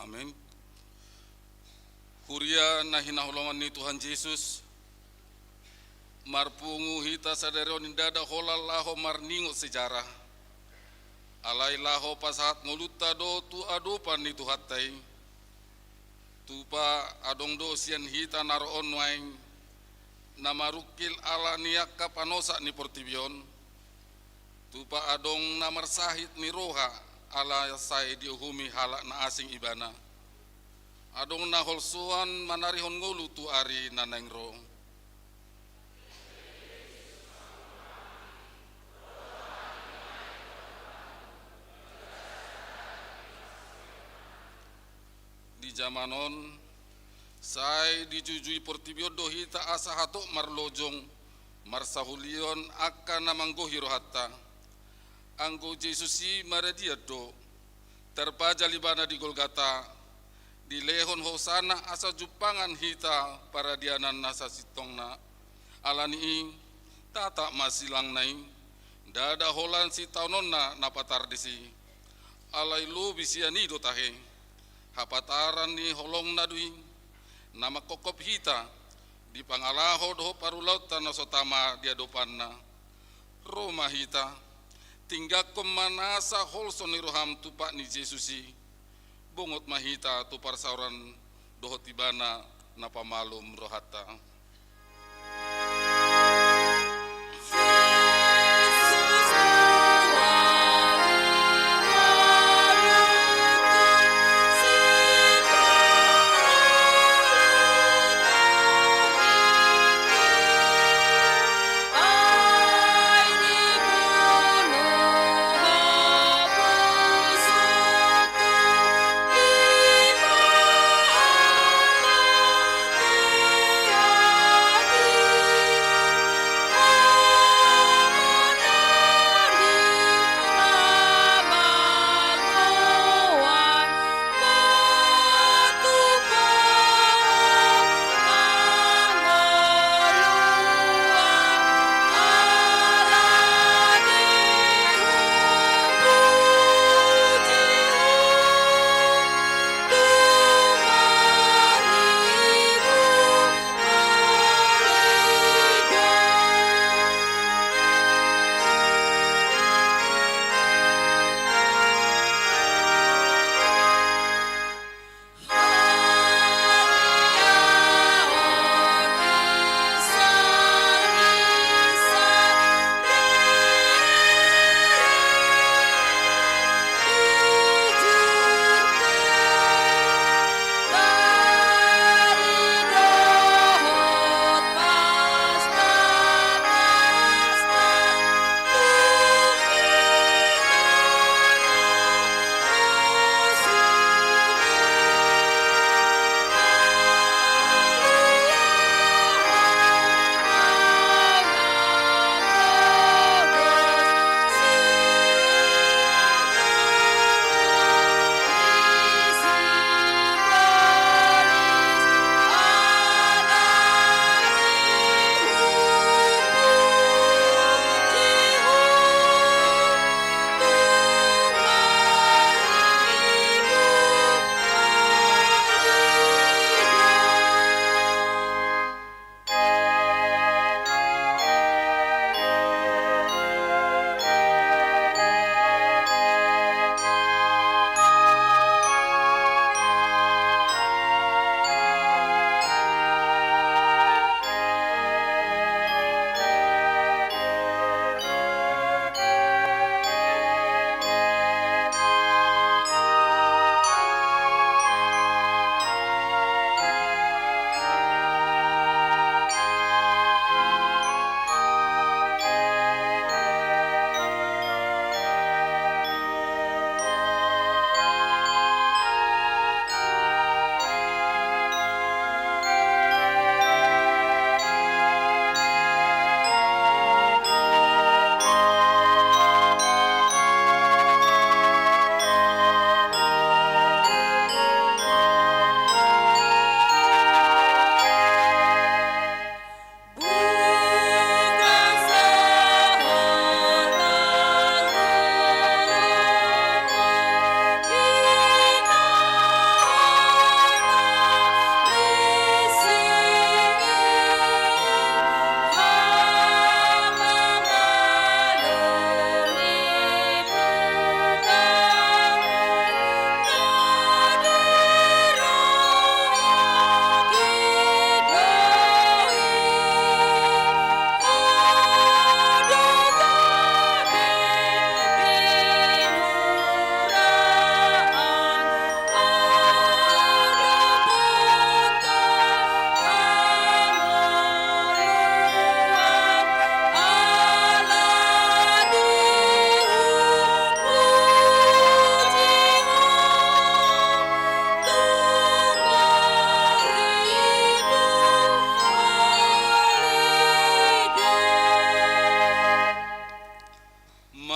Amin. Huria na hinahulongan ni Tuhan Yesus, marpungu hita sadareo nindada holalaho marningo sejarah. Alailaho pasahat ngoluta do tu adopan ni Tuhatai. Tupa adong do sian hita naroon waing namarukil ala niaka panosa ni Portibion. Tupa adong namar sahit ni roha ala sai diuhumi halak na asing ibana. Adong na holsuan manarihon ngolu tu ari nanengro. Di zamanon sai dijujui Portibio dohi ta asa hatok marlojong marsahulion akan namanggohi rohatta. Anggo Jesusi maradia do terpaja libana di Golgata di lehon hosana asa jupangan hita para dianan nasa sitongna alani tata masilang nai dada holan si taunonna napatar desi alai lu bisiani do tahe hapataran ni holong nadui nama kokop hita di pangalaho do parulau tanah sotama dia dopanna Roma hita tinggak kemanasa holson ni roham tupak ni Jesusi bungut mahita tu parsauran dohotibana napa malum rohata. Yeah.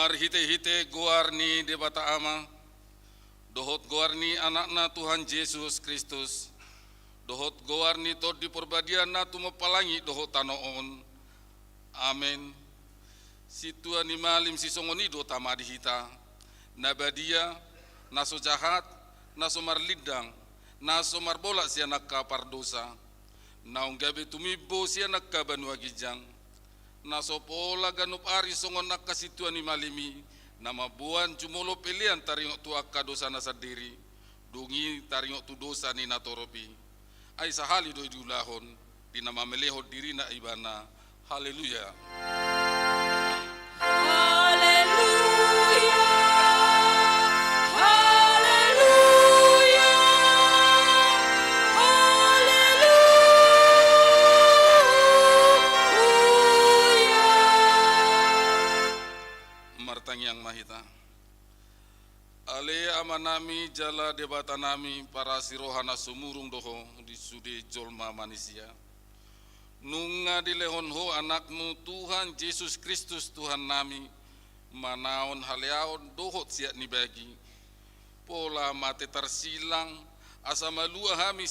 marhite-hite goarni debata ama, dohot goarni anakna Tuhan Yesus Kristus, dohot goarni to di perbadiana tu mapalangi dohot tanoon. Amin. Situa ni malim si songoni do tamadi hita, nabadia, naso jahat, naso marlidang, naso marbola siya nakapardosa, naong gabi tumibo siya nakabanuagijang, naso pola ganup ari songon nakasitua ni malimi, na mabuan jumulo pilihan taringok tu akadosa na sadiri, dungi taringok tu dosa ni natoropi, ay sahali do idulahon, di nama melehod diri na ibana. Haleluya. Yang mahita ale amanami jala debatanami para sirohana sumurung doho di sude jolma manusia nunga dilehon ho anakmu Tuhan Yesus Kristus Tuhan nami manaon haleaon dohot siat ni bagi pola mate tersilang asa malua hami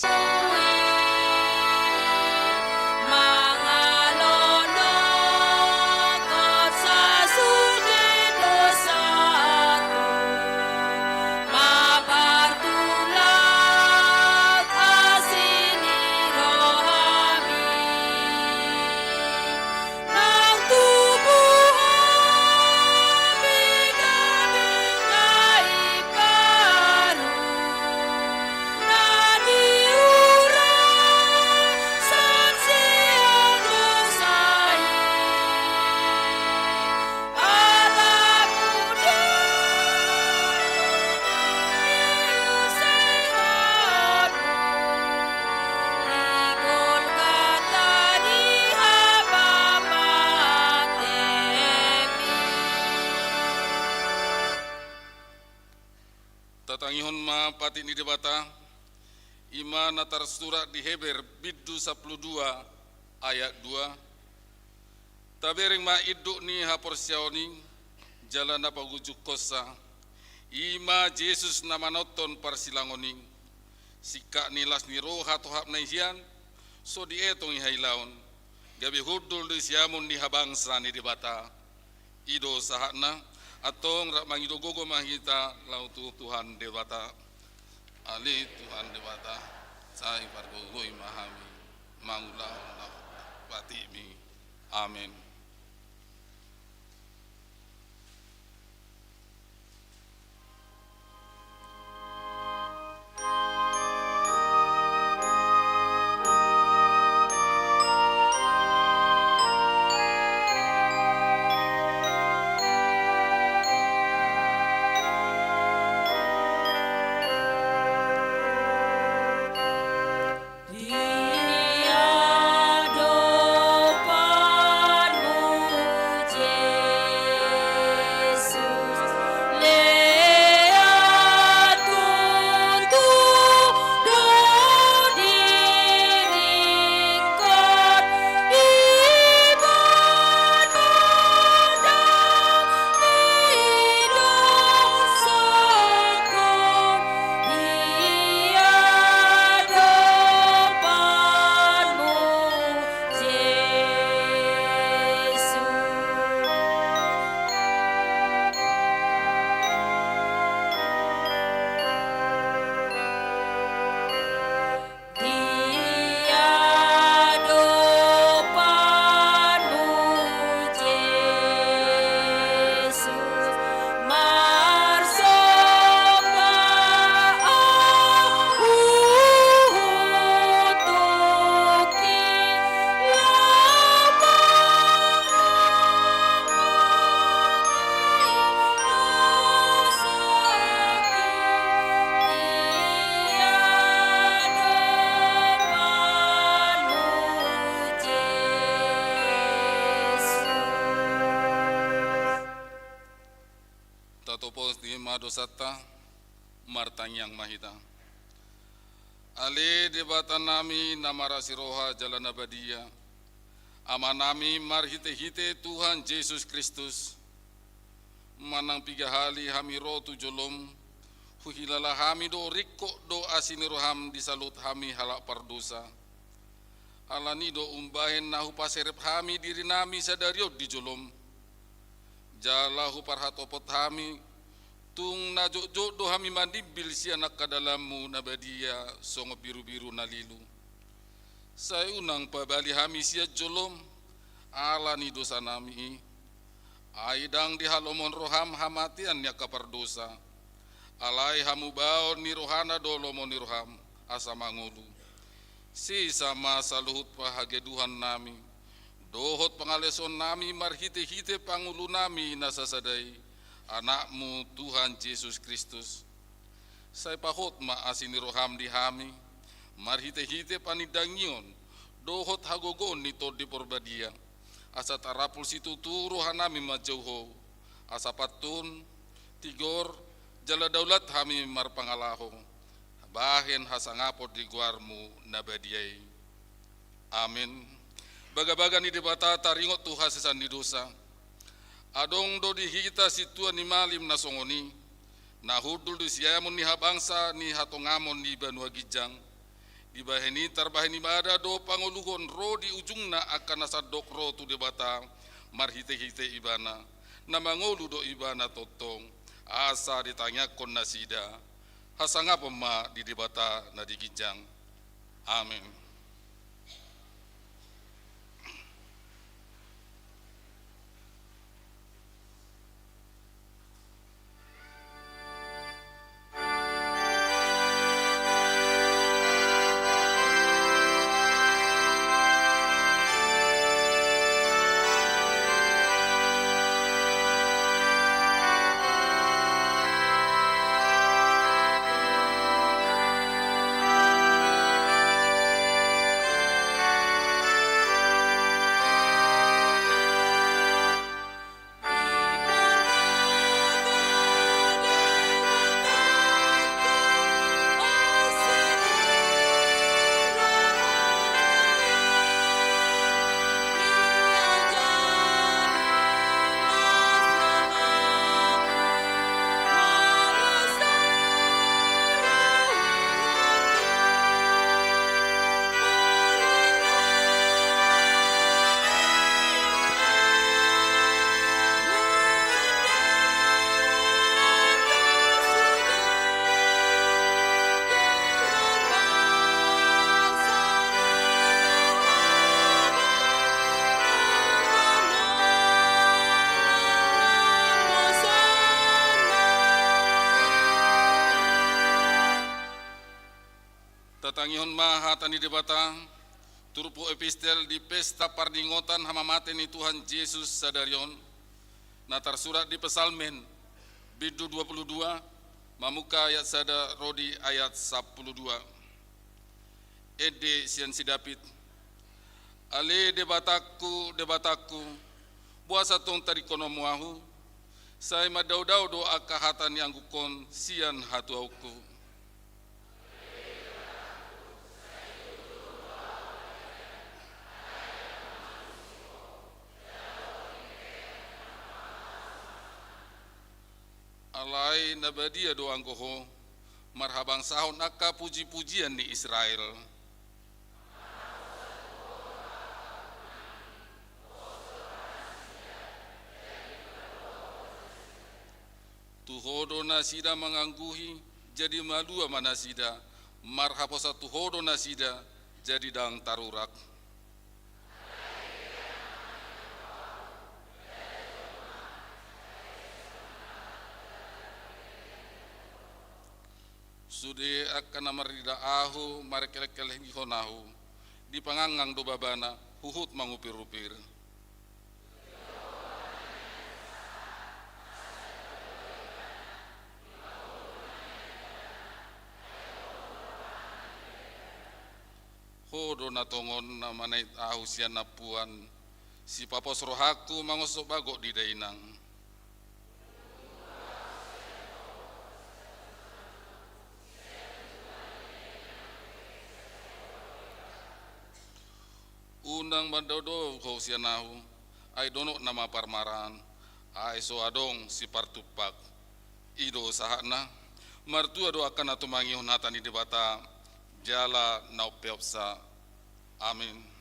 tatangihon ma pati ni debata ima natar surat di Heber biddu 12 ayat 2 tabering ma iduk ni haporsiaoni jalan apa gujuk kosa ima Yesus nama noton parsilangoni sikak nilas ni roha tohap naihian so dietong ihailaon gabi hudul di siamun di habangsa ni debata ido sahakna atong rak mangido gogo mahita lau Tuhan dewata ali Tuhan dewata sai pargogoi mahami mangulah patimi amin. Dosata martang yang mahita ale debatan nami namara siroha jalan abadia amanami marhite-hite Tuhan Yesus Kristus manang piga hali hami rotu jolom huhilala hami do rikko do asini roham disalut hami halak pardosa alani do umbahen nahu paserep hami diri nami sadario di jolom jalahu parhatopot hami tung najok do hami mandibil sianak kadalamu nabadia songo biru-biru nalilu saya unang pabali hami sia jolom alani dosa nami aidang di halomon roham hamatian ya kapardosa alai hamu baon ni rohana dolomon ni roham asa mangulu si sama saluhut pahageduhan nami dohot pangaleson nami marhite-hite pangulu nami nasasadai anakmu Tuhan Yesus Kristus saya pahot ma asini roham di hami marhite-hite panidangion dohot hagogon nito di porbadia asa tarapul situ turu hanami majauho asa patun tigor jala daulat hami marpangalaho bahen hasangapot di guarmu nabadiai amin baga-baga ni debata taringot tuha sesan di dosa adong do di hita situa ni malim nasongoni nahudul di siamun ni habangsa ni hatongamon ni banua gijang di baheni tarbaheni bada do panguluhon ro di ujungna akan nasadok ro tu debata marhite-hite ibana namangolu do ibana totong asa ditanya kon nasida hasanga pema di debata na digijang amin. Tatangihon mahatani debata turpu epistel di pesta pardingotan hamamaten ni Tuhan Yesus sadarion natar surat di pesalmen bidu 22 mamuka ayat sada rodi ayat 12 ede sian sidapit ale debataku buasa tong tarikonomuahu saya madaudau do akahatan yang gukon sian hatuauku alai nabadia doang koho marhabang sahon aka puji-pujian di Israel tuhodo nasida mengangguhi jadi madua manasida marhaposa tuhodo nasida jadi dang tarurak sude akan namarida ahu marekelek-kelek gihonahu di pangangang do babana huhut mangupir-upir hodo natongon namanait ahu sian napuan si papos rohaku mangosok bagok di dainang undang bandodo kau sianahu ai dono nama parmaran Aiso adong si partupak ido sahana martua do akan atu mangihon hatani debata jala naupeopsa. Amin.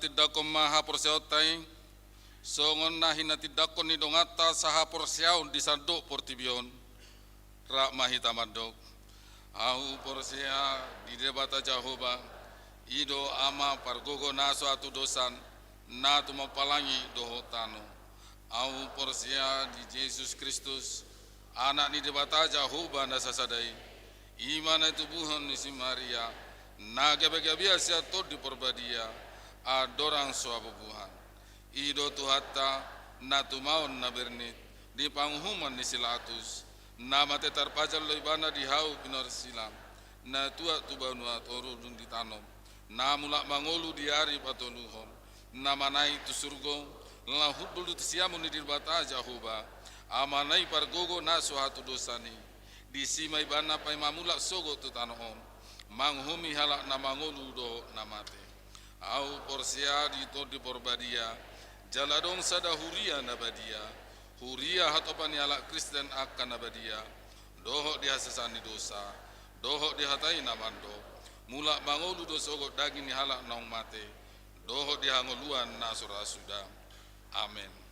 Tidakon maha porsiautai songon nahina tidakon ni dongata saha porsiau di sandok portibion rak mahita mandok au porsia di debata Jehovah ido ama pargogo naso atu dosan na tu mapalangi dohotano au porsia di Yesus Kristus anak ni debata Jehovah na sasadai imana tubuhon ni si Maria na gabe-gabiasa to di porbadia adorang suabubuhan ido tuhata na tumaon na bernit di panghuman ni silatus na mate tarpajal loibana di hau pinor silam na tua tubanua toru dun ditanom na mulak mangolu di hari patoluhon na manai tu surgo la hudul tu siamu ni dirbata Jehovah amanai pargogo na suatu dosani di simai bana pai mamulak sogo tu tanom manghumi halak na mangolu do namate au porsia di to di porbadia jaladong sada huria nabadia huria hatopan ala Kristen akan nabadia dohok di hasasani dosa dohok di hatai namando mulak mangolu dosogo daging ni halak naung mate dohok di hangoluan nasura sudah. Amin.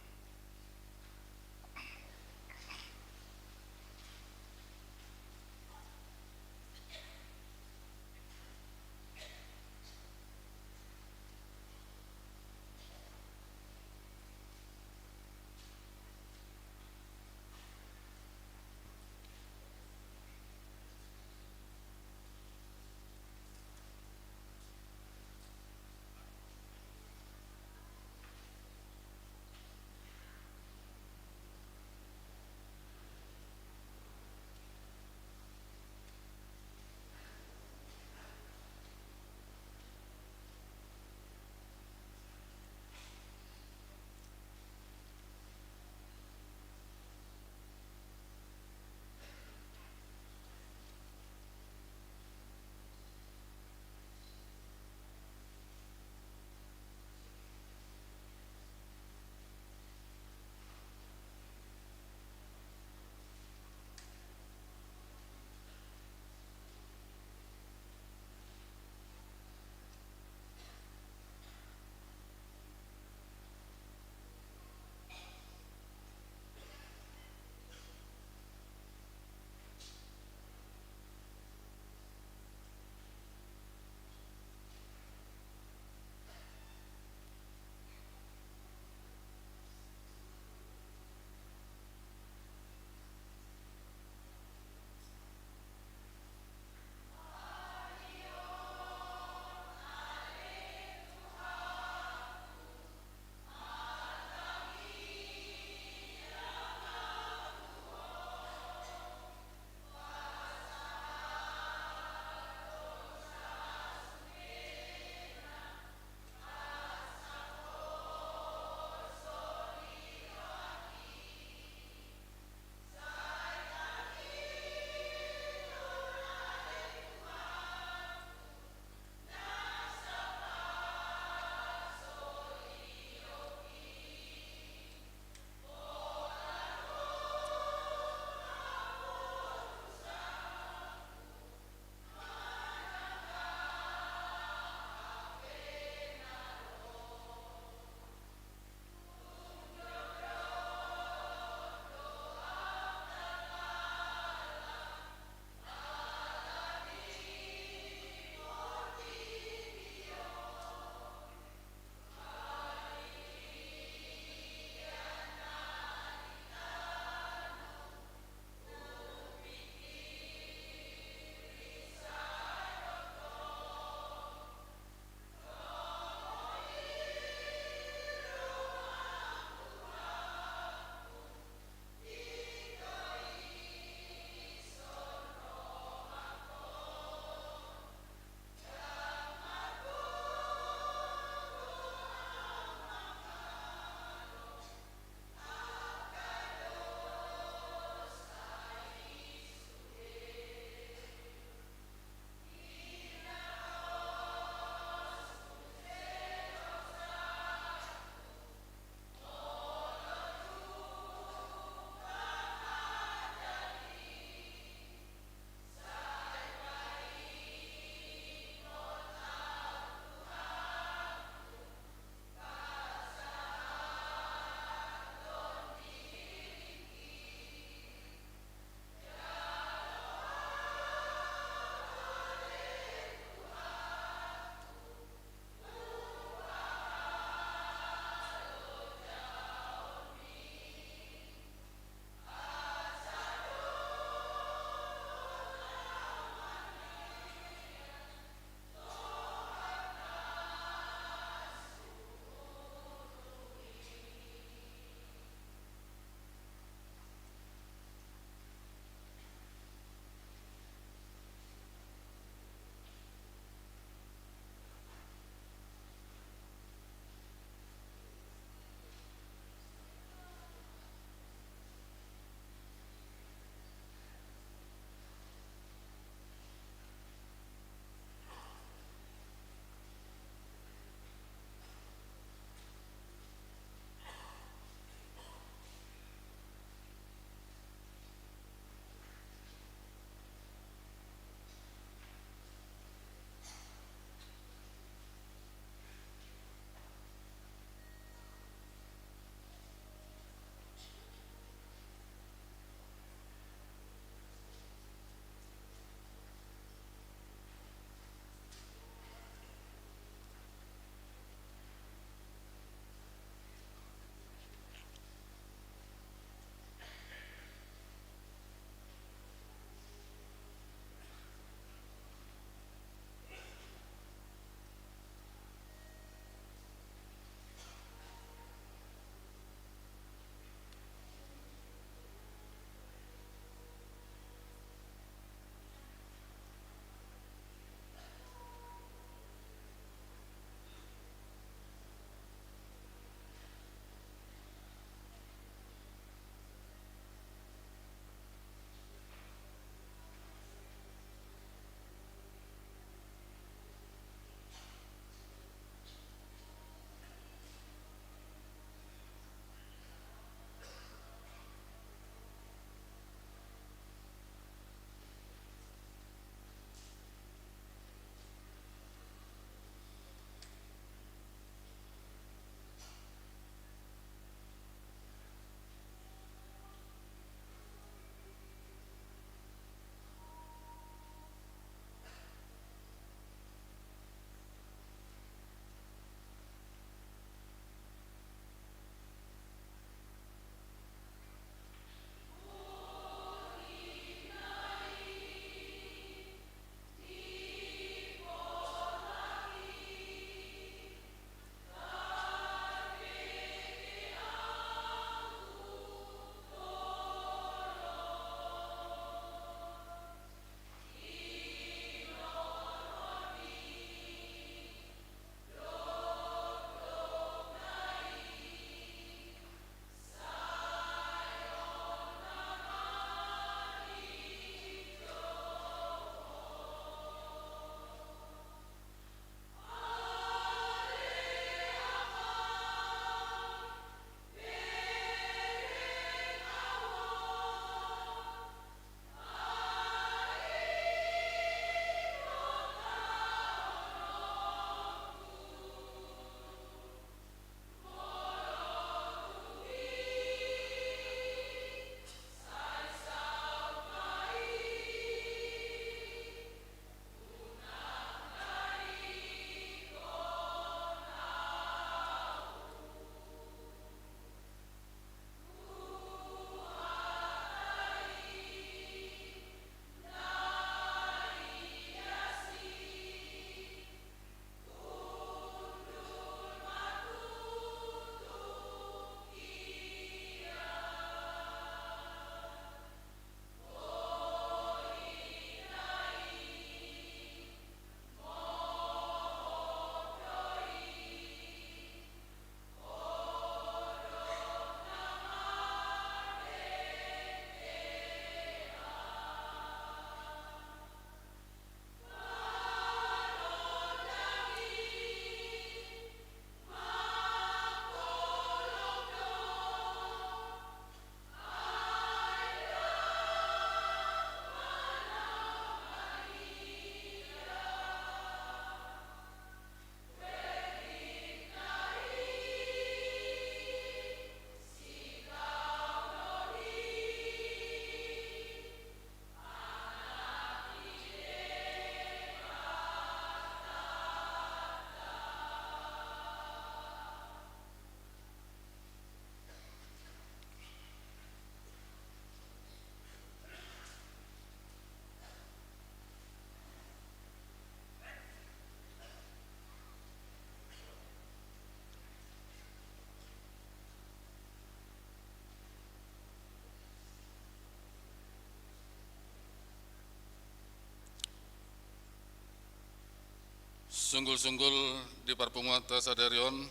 Sunggul-sunggul di parpungwata sadarion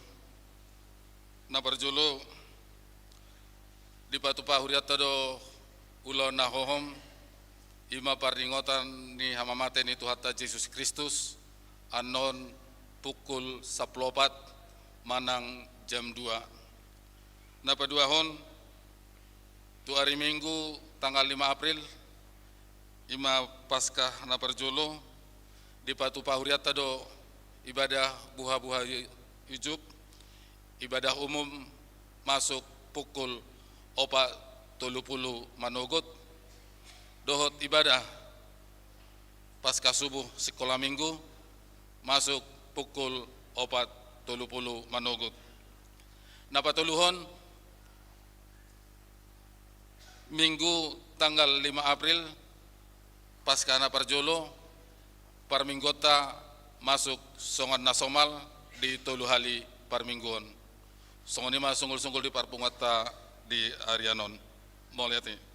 na parjolo di batu pahuriata do ulo nahohom ima paringotan ni hamamate ni Tuhata Yesus Kristus anon pukul 14 manang jam 2. Na paduahon tu hari Minggu tanggal 5 April ima Paskah na parjolo di batu pahuriata do ibadah buha-buha hijab ibadah umum masuk pukul 4:30 manogot dohot ibadah pasca subuh sekolah minggu masuk pukul 4:30 manogot. Napatuluhon Minggu tanggal 5 April pasca na parjolo parminggota masuk songan nasomal di Toluhali parmingguon. Songon ima sunggul-sunggul di parpungwata di Arianon. Mau lihat nih.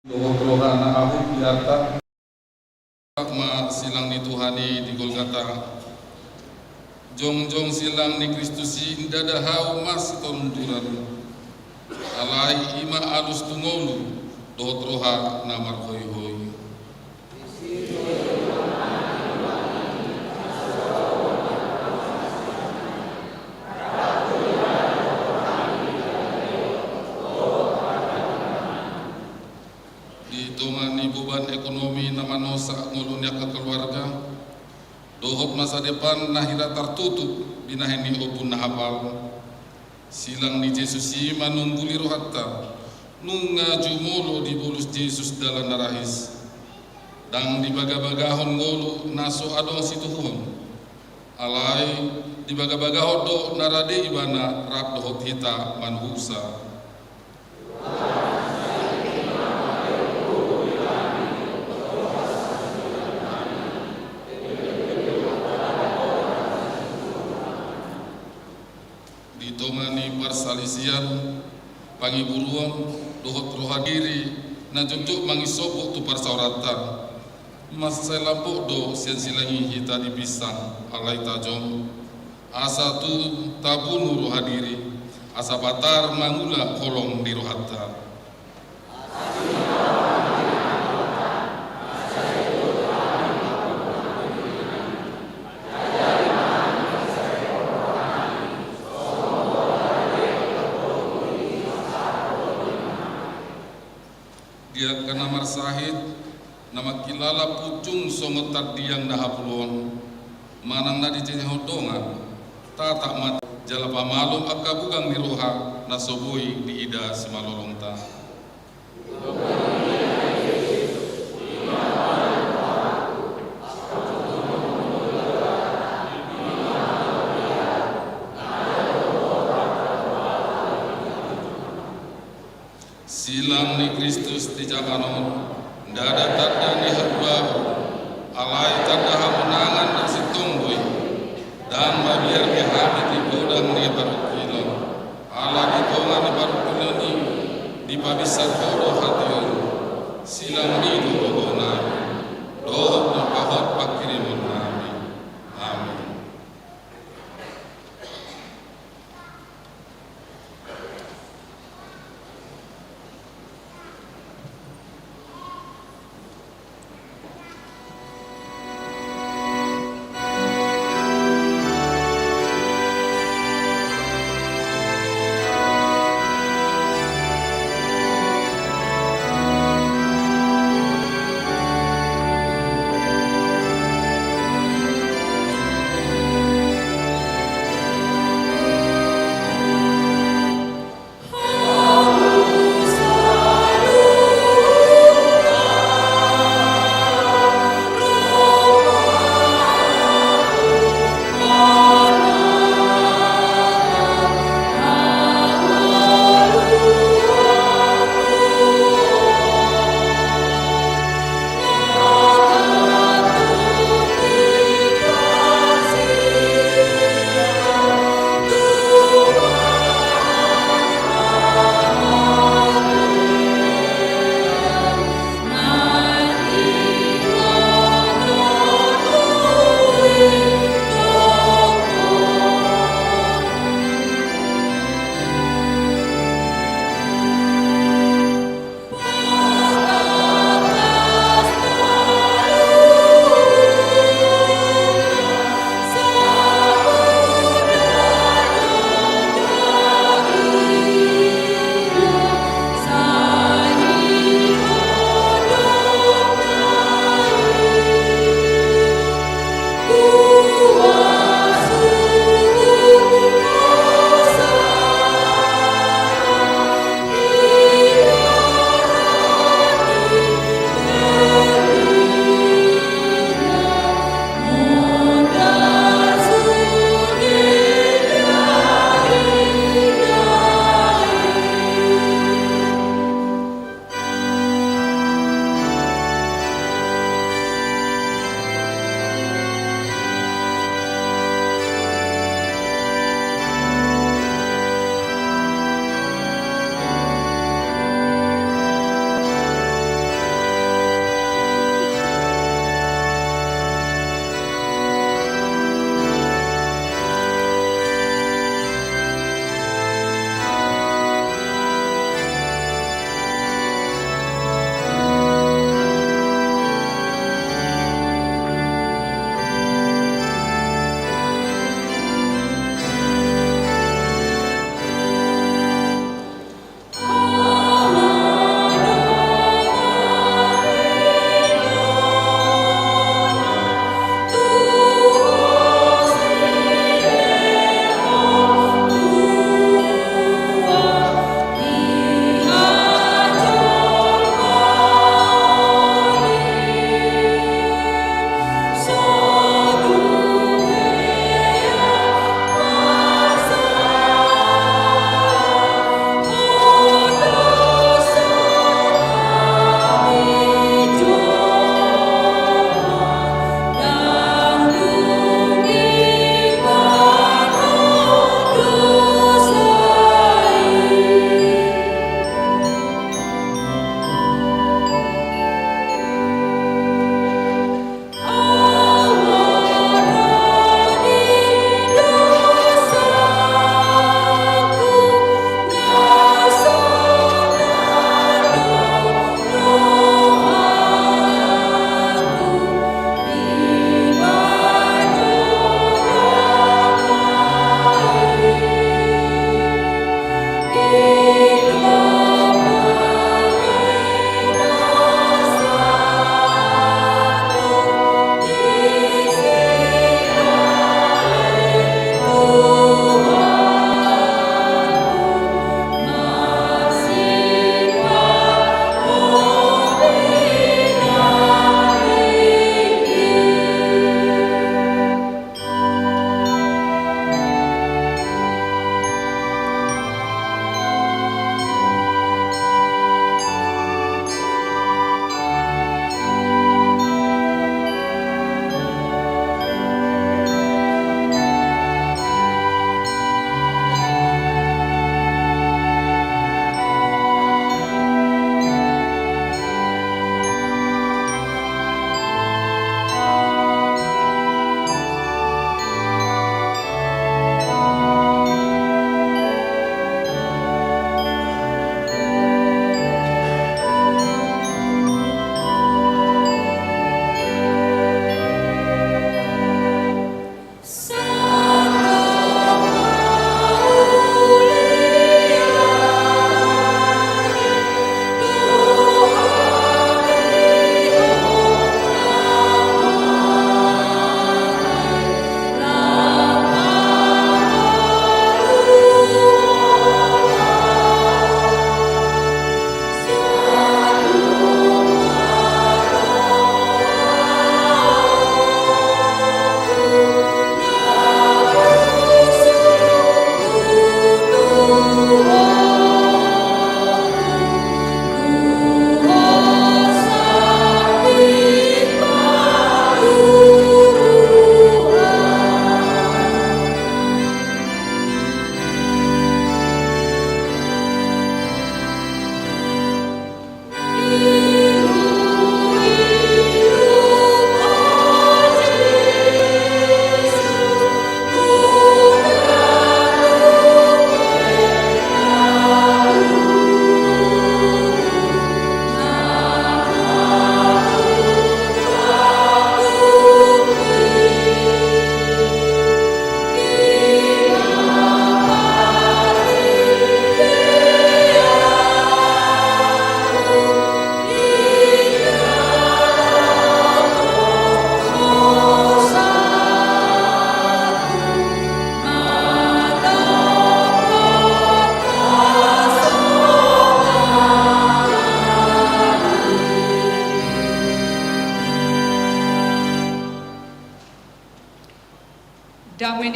Doa rohana ahuk di atas ma silang ni Tuhani di Golgata. Jong silang ni Kristusi dada hau mas tonduran. Alai ima alus tungolu doa roha namar hoi hoi. Ditongani beban ekonomi namanosa ngulunya ke keluarga. Dohot masa depan nahira tertutup binaheni opun nahapal. Silang ni Yesus manungguli rohatta nunga jumolo di bulus Yesus dalam narahis. Dan di baga-bagahon ngolu naso adong situhon. Alai di baga-bagahon do narade ibana rak dohot hita manhusa. Ditomani parsalisian pangiburuan dohot rohadiri na jongjuk mangisopo tu parsauratan mas selampuk do silangi hita dipisang alai tajong asa tu tabunu rohadiri asa batar mangula kolong di rohata. Dia kena marsahid nama kilala pucung songotat diang dahapulon manang nadi hodongan tak mat jalapa malum akka bugang niroha nasoboi di ida simalolongta. Silang ni Kristus di jamanon dada tanda ni hadbau alai tanda hamunangan dan situngui dan mabiar ke habit di godang ni barukilo ala di tongan ni barukilo ni di pabisar bodoh hatiun silang ni doho nami doho na pahot pakirimun nami. Amin.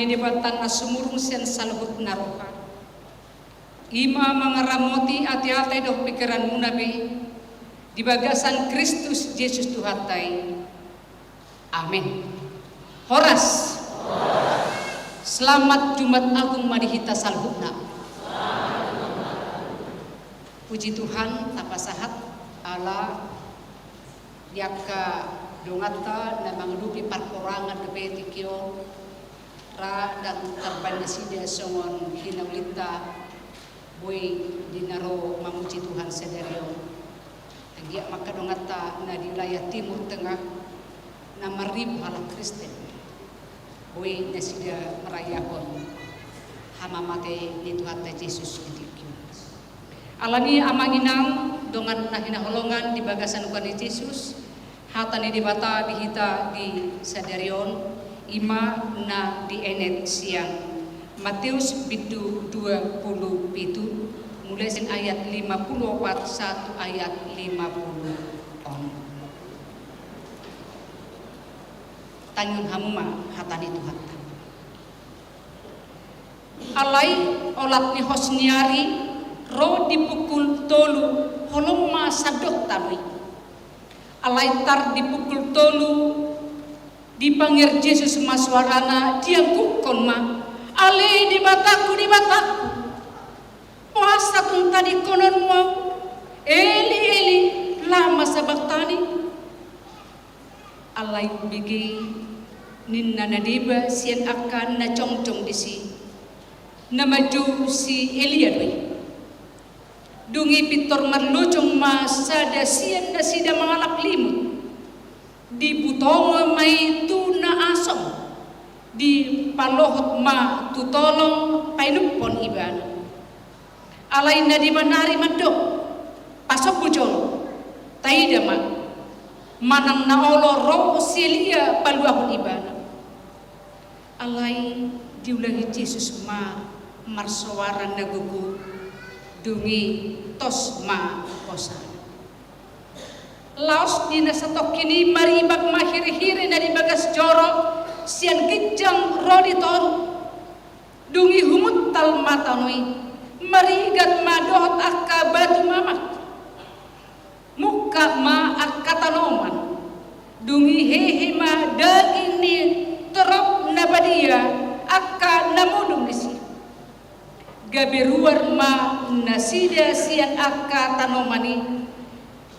di debatan na sumurung sian saluhut naroka. Ima mangaramoti ati-ati doh pikiran munabi di bagasan Kristus Yesus Tuhatai. Amin. Horas. Selamat Jumat Agung madihita salhutna. Puji Tuhan tapasahat ala diaka dongata na manglupi parkorangan kebetikyo ra dan terbandasida songon hinawlita boy dinaro mamuji Tuhan sederio. Dia maka dongata na di wilayah timur tengah na marib ala Kristen. Boy nasida merayakon hama mate di Tuhan Yesus ketikyo. Alani amanginang dongan na hinaholongan di bagasan ukan Yesus. Hatani di bata dihita di sadarion ima na di enet siang Matius bidu 20 pitu mulai sin ayat 54 1 ayat 50 on. Tanyun hamuma hatani Tuhan. Alai olat ni hosniari ro dipukul tolu holong ma sadok tabi. Alai tar dipukul tolu dipanggil Yesus maswarana dia kukon ma ale di bataku puasa tun tadi konon mau eli lama sabaktani alai bigi ninna nadiba sian akan na congcong disi na maju si Elia doi dungi pitor marlojong masada sian na sida mangalak limut di butongo mai tu na asom di palohot ma tutolong painupon ibana alai na di manari madok pasok bujol taida ma manang na olo ro silia paluahon ibana alai diulangi Yesus ma marsawaran na gugu dungi tos ma kosa laos di nasatok kini maribag mahiri-hiri na di bagas joro sian gijang rodi toru dungi humut tal matanoi marigat madohot akka batu mamak muka ma akka tanoman dungi hehe ma daging ni terop nabadia akka namudung disi gaberuar ma nasida sian akka tanomani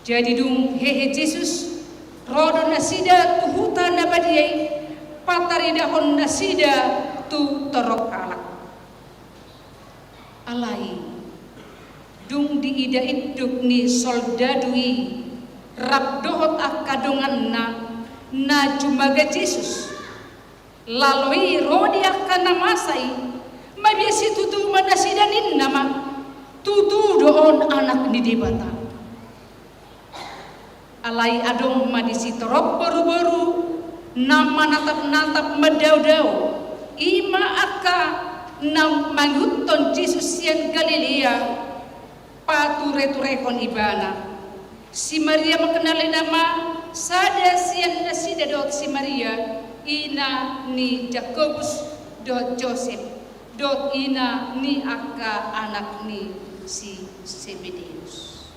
jadi dung hehe Yesus rodo nasida tuhuta nabadiai patarida hon nasida tu terok alak alai dung diida iduk ni soldadui rabdohot akadongan na jumaga Yesus lalui rodi akana masai mabiasi tutu manasida nin nama tutu doon anak ni dibata alai adong madisi terop baru-baru nama natap-natap medau-dau ima aka nam manguton Yesus sian Galilea pature-turekon ibana si Maria mengenali nama sada sian nasida dot si Maria ina ni Jakobus dot Joseph dot ina ni aka anak ni si Zebedeus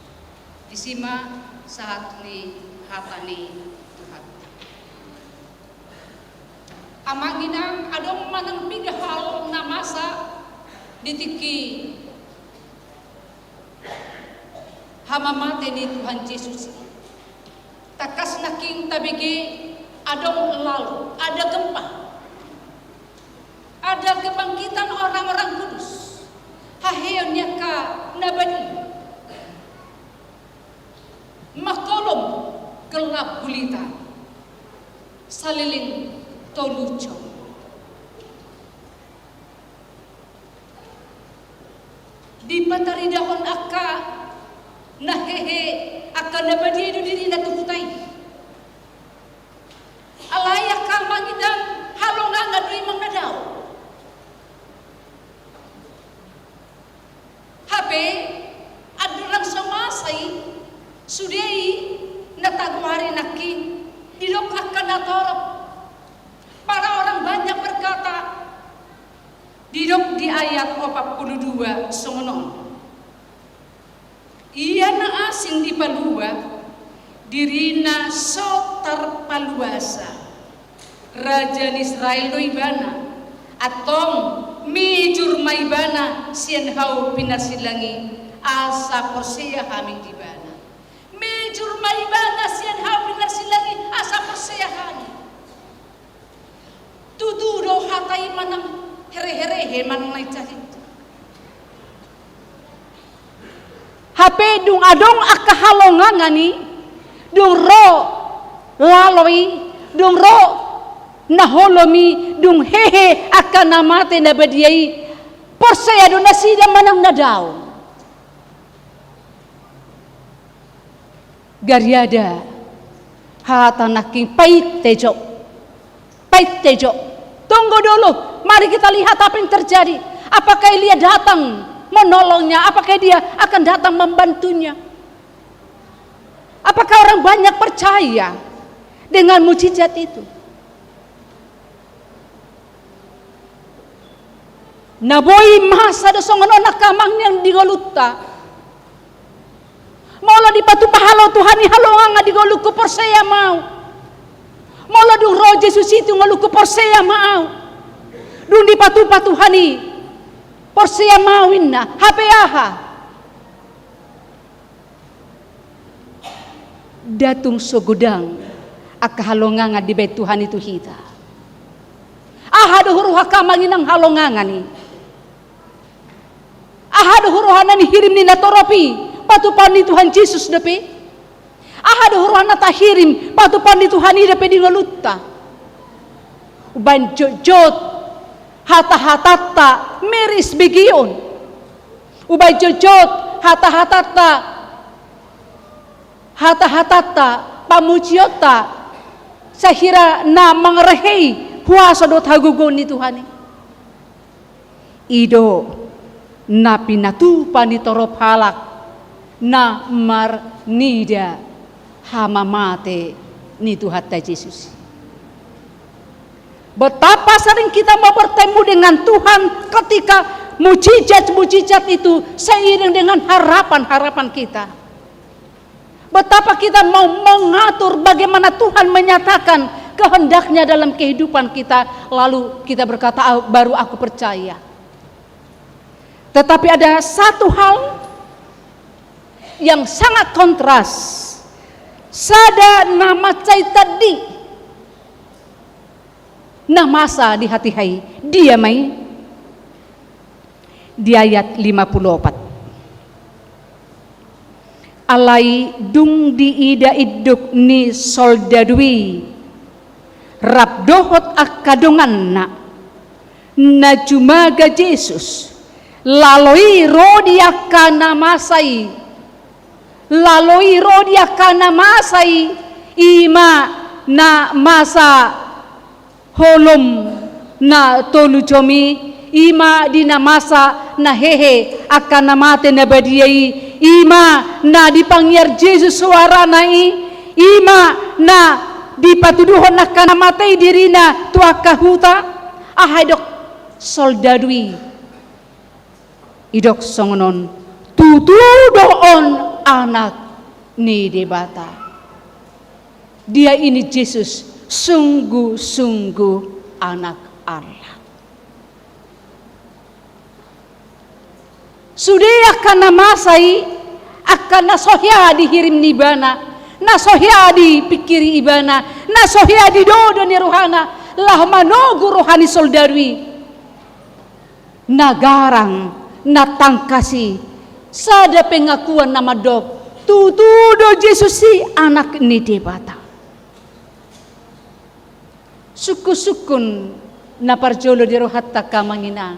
disima saat ni hatani Tuhan amanginang adong manang bigahal na masa ditiki hamamate ni Tuhan Yesus takas naking tabigi adong lalu ada gempa ada kebangkitan orang-orang kudus haheonnya ka nabadi makolom gelap gulita saliling toluco di pataridahon akka nahehe akka nabadi edu diri na tukutai alaya ka mangidang halonga ngadui mangnadaw habe adurang samasay sudei natagwari naking dilok akan natorop para orang banyak berkata Idok di ayat 42 songonon. Ia na asing di palua, dirina so terpaluasa. Raja Israel do ibana, atong mijur maibana sian hau pinasilangi asa korsea haming dibana. Mijur maibana sian hau pinasilangi asa korsea haming. Tutudo hatai manang here-herehe manang naicalit. Hape dung adong akahalongangani dung ro laloi dung ro naholomi dung hehe akan namate na badiai porsaya do nasida manang nadaw. Garyada hatanaking pait tejo. Tunggu dulu, mari kita lihat apa yang terjadi. Apakah Elia datang menolongnya? Apakah dia akan datang membantunya? Apakah orang banyak percaya dengan mukjizat itu? Naboi masa do songon onak kamang yang digolutta. Mula di patu pahalo Tuhan halonga digoluku persaya mau. Mula dung roh Yesus itu ngaluku persaya mau. Dung di patu patuhani persaya mawinna hapeaha. Datung sogudang akahalonganga di bet Tuhan itu hita. Aha dohuru hakamanginang halongangani. Aha dohuru hanani hirim ni natoropi patupan ni Tuhan Yesus depe. Aha dohuru hanata hirim patupan ni Tuhan ida pe dingalutta. Uban jojot hata-hatata miris begion. Uban jojot hata-hatata pamujiota sahira na mangrehei puasa do tagugon ni Tuhan. Ido na pinatu panitorop halak na marnida hamamate ni Tuhan Yesus. Betapa sering kita mau bertemu dengan Tuhan ketika mujizat-mujizat itu seiring dengan harapan-harapan kita. Betapa kita mau mengatur bagaimana Tuhan menyatakan kehendaknya dalam kehidupan kita, lalu kita berkata baru aku percaya. Tetapi ada satu hal yang sangat kontras. Sada nama cai tadi namasa di hati hai dia mai di ayat 54. Alai dung di ida iduk ni soldadui rabdohot akadonganna na jumaga Yesus laloi rodia kana masai laloi rodia kana masai ima na masa holom na tolujomi ima dina masa na hehe akan namate na badiai ima na dipanggil Yesus suara nai ima na dipatuduhon na kana matei dirina tuaka huta ahadok soldadui idok songonon tutudoon anak ni debata. Dia ini Yesus sungguh-sungguh anak Allah. Sudah akan namasai akan nasohya dihirim nibana, nasohya dipikiri ibana, nasohya didodo ni rohana, lah manogu rohani soldadui. Nagarang natangkasi sada pengakuan nama dok tutudo Yesus si anak ni debata. Suku-sukun na parjolo di rohatta kamangina.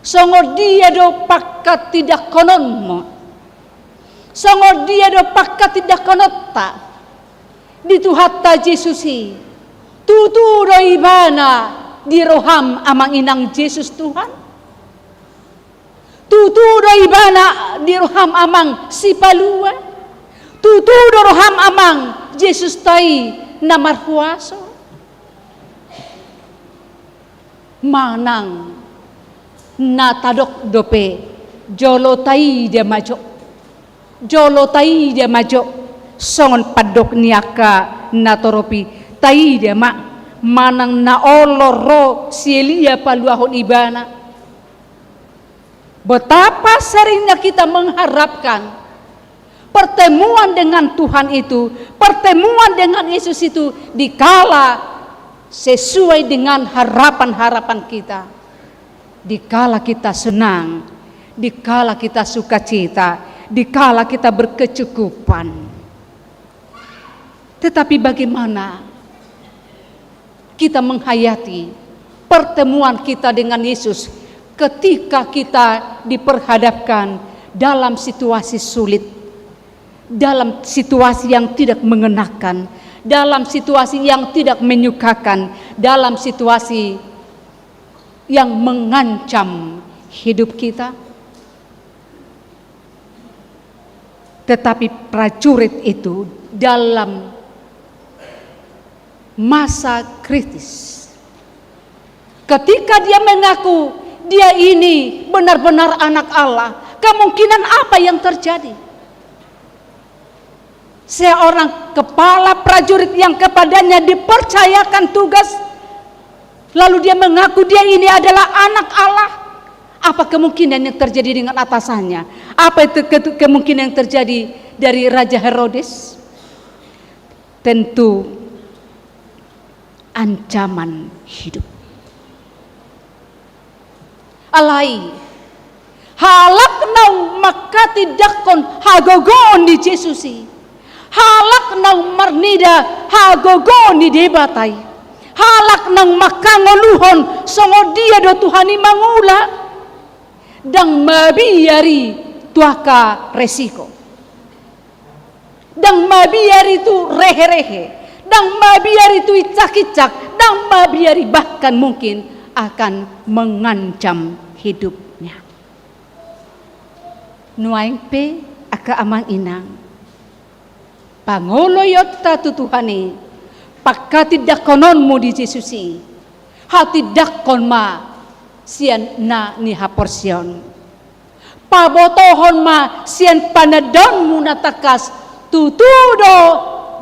Songo dia do pakkat tidak konon mo. Songo dia do pakkat tidak konotta. Di tuhatta Yesusi. Tutudo ibana di roham amang inang Yesus Tuhan. Tutudo ibana di roham amang si palua. Tutudo roham amang Yesus tai namar huaso. Manang na tadok dope jolotai dia majo songon padok niaka na toropi tai dia mak manang na oloro sielia paluahon ibana. Betapa seringnya kita mengharapkan pertemuan dengan Tuhan itu, pertemuan dengan Yesus itu dikala sesuai dengan harapan-harapan kita. Dikala kita senang, dikala kita sukacita, dikala kita berkecukupan. Tetapi bagaimana kita menghayati pertemuan kita dengan Yesus ketika kita diperhadapkan dalam situasi sulit, dalam situasi yang tidak mengenakan, dalam situasi yang tidak menyukakan, dalam situasi yang mengancam hidup kita. Tetapi prajurit itu dalam masa kritis, ketika dia mengaku dia ini benar-benar anak Allah, kemungkinan apa yang terjadi? Seorang kepala prajurit yang kepadanya dipercayakan tugas, lalu dia mengaku dia ini adalah anak Allah. Apa kemungkinan yang terjadi dengan atasannya? Apa itu kemungkinan yang terjadi dari Raja Herodes? Tentu ancaman hidup. Alai halak nau makati dakon hagogon di Jesusi, halak nau marnida hagogon di debatai, halak nang makangoluhon songo dia do Tuhani mangula dang mabiari tuaka resiko, dang mabiari tu rehe-rehe, dang mabiari tu icak-icak, dang mabiari bahkan mungkin akan mengancam hidupnya. Nuaing pe aka amang inang pangoloyot ta tutuhani pakati dakononmu di Jesusi hati dakon ma sian na ni haporsion pabotohon ma sian panadonmu natakas tutudo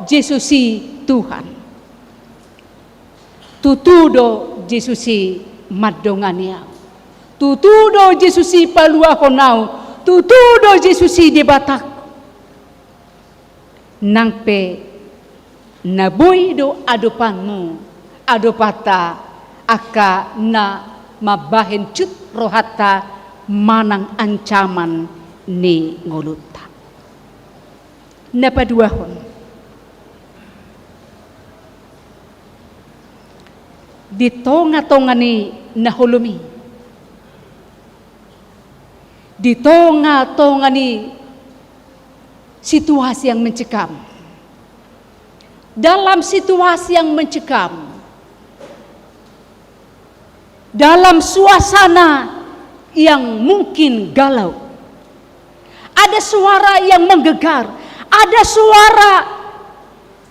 Jesusi Tuhan, tutudo Jesusi madongania, tutudo Jesusi paluahonau, tutudo Jesusi di batak nangpe nabuido adopanmu adopata aka na mabahen cut rohata manang ancaman ni ngoluta napaduahon di tonga-tonga ni nahulumi, di tonga-tonga ni situasi yang mencekam, dalam situasi yang mencekam, dalam suasana yang mungkin galau, ada suara yang menggegar, ada suara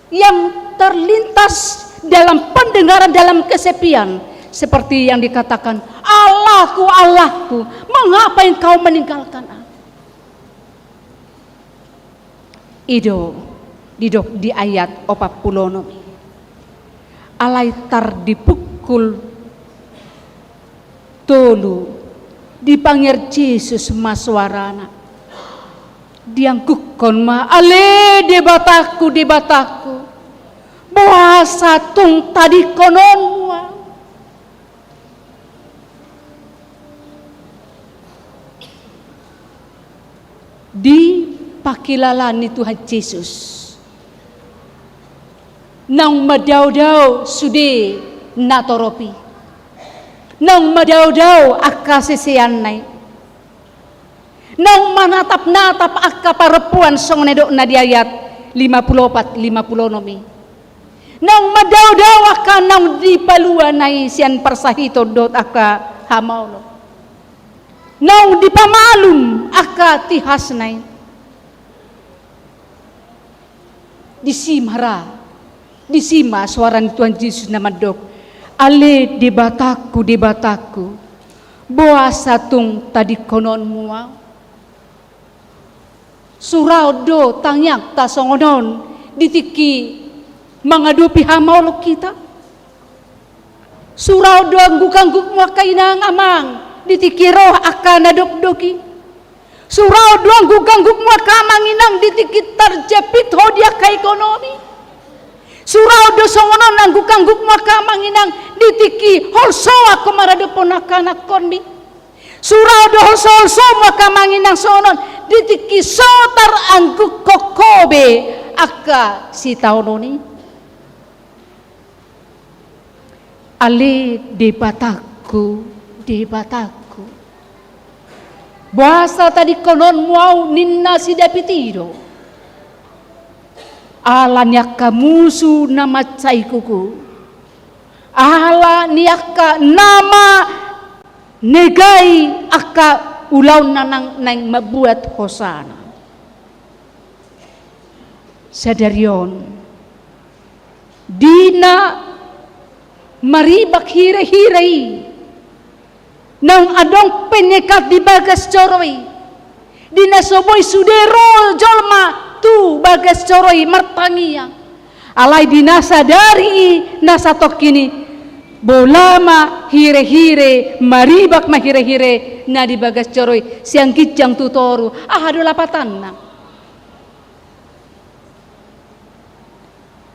yang terlintas dalam pendengaran, dalam kesepian, seperti yang dikatakan, Allahku, Allahku, mengapa engkau meninggalkan aku? Di ayat 40 alai tar dipukul tolu dipanggil Yesus maswarana diangkukon ma ale debataku bahasa tung tadi kononwa di pakilalani Tuhan Yesus nang madaw-daw sude natoropi nang madaw-daw akka seseanay nang manatap-natap akka parepuan song nedok na di ayat 54-50 nomi nang madaw-daw akka nang di paluanay sian persahito dot akka hamaulo nang di pamalum akka tihasnay disima suara Tuhan Yesus nama dok ale debataku Buasa tung tadi konon mua. Suraudo tangyak ta songonon ditiki mengadupi hamaulok kita. Suraudo angguk-angguk mua kainang amang ditiki roh akan adok-doki. Suraudo angguk-angguk mua kamanginang ditiki terjepit hodia ka ekonomi. Suraudo songonon angguk-angguk mua kamanginang ditiki holsoa kemaradepon anak konmi. Suraudo holso mua kamanginang songonon ditiki sotar angguk kokobe aka si taononi. Ali debataku bahasa tadi konon mau ninna si dapitido ala niaka musu nama caikuku ala niaka nama negai aka ulau nanang nang mabuat hosana sadarion dina maribak hire-hirei nang adong penyekat di bagas coroi dina soboy sudero jolma tu bagas coroi martangia alai dina sadari nasa tokini bolama hire-hire maribak mahire-hire na di bagas coroi siang kijang tutoru ahado lapatanna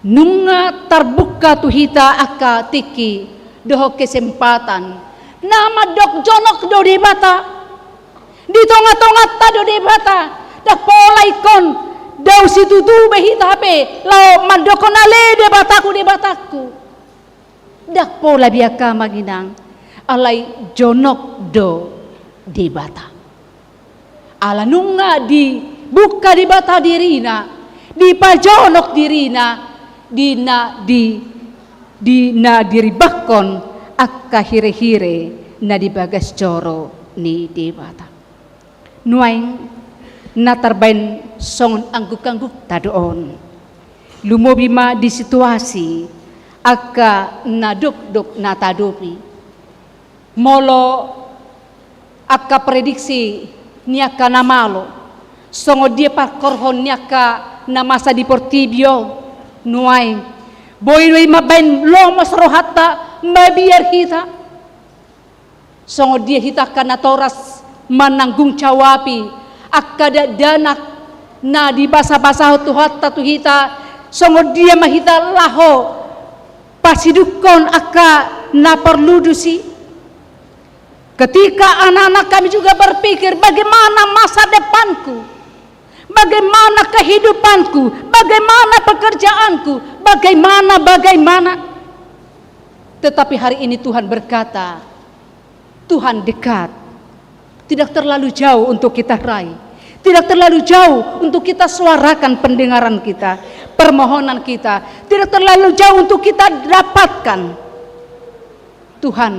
nunga terbuka tuhita aka tiki doho kesempatan nama dok jonok do debata di tonga-tonga ta do debata dah pola ikon dau situ tu behita hape lao mandokon ale debataku dah pola biaka maginang alai jonok do debata ala nunga di buka debata dirina di pajonok dirina dina diribakon akka hire-hire na di bagas coro ni debata nuaing na tarbain songon angguk-angguk tadoon lumobima di situasi akka naduk-duk na tadopi molo akka prediksi niaka namalo songo dia parkorhon niaka na masa di Portibio nuaing boy mabain lomos rohata mabiar kita songo dia hita kana toras mananggung cawapi akada danak na di basa-basa tu hatta tu hita songo dia mahita laho pasidukon aka na perludusi ketika anak-anak kami juga berpikir bagaimana masa depanku, bagaimana kehidupanku, bagaimana pekerjaanku, bagaimana. Tetapi hari ini Tuhan berkata, Tuhan dekat, tidak terlalu jauh untuk kita raih, tidak terlalu jauh untuk kita suarakan pendengaran kita, permohonan kita, tidak terlalu jauh untuk kita dapatkan. Tuhan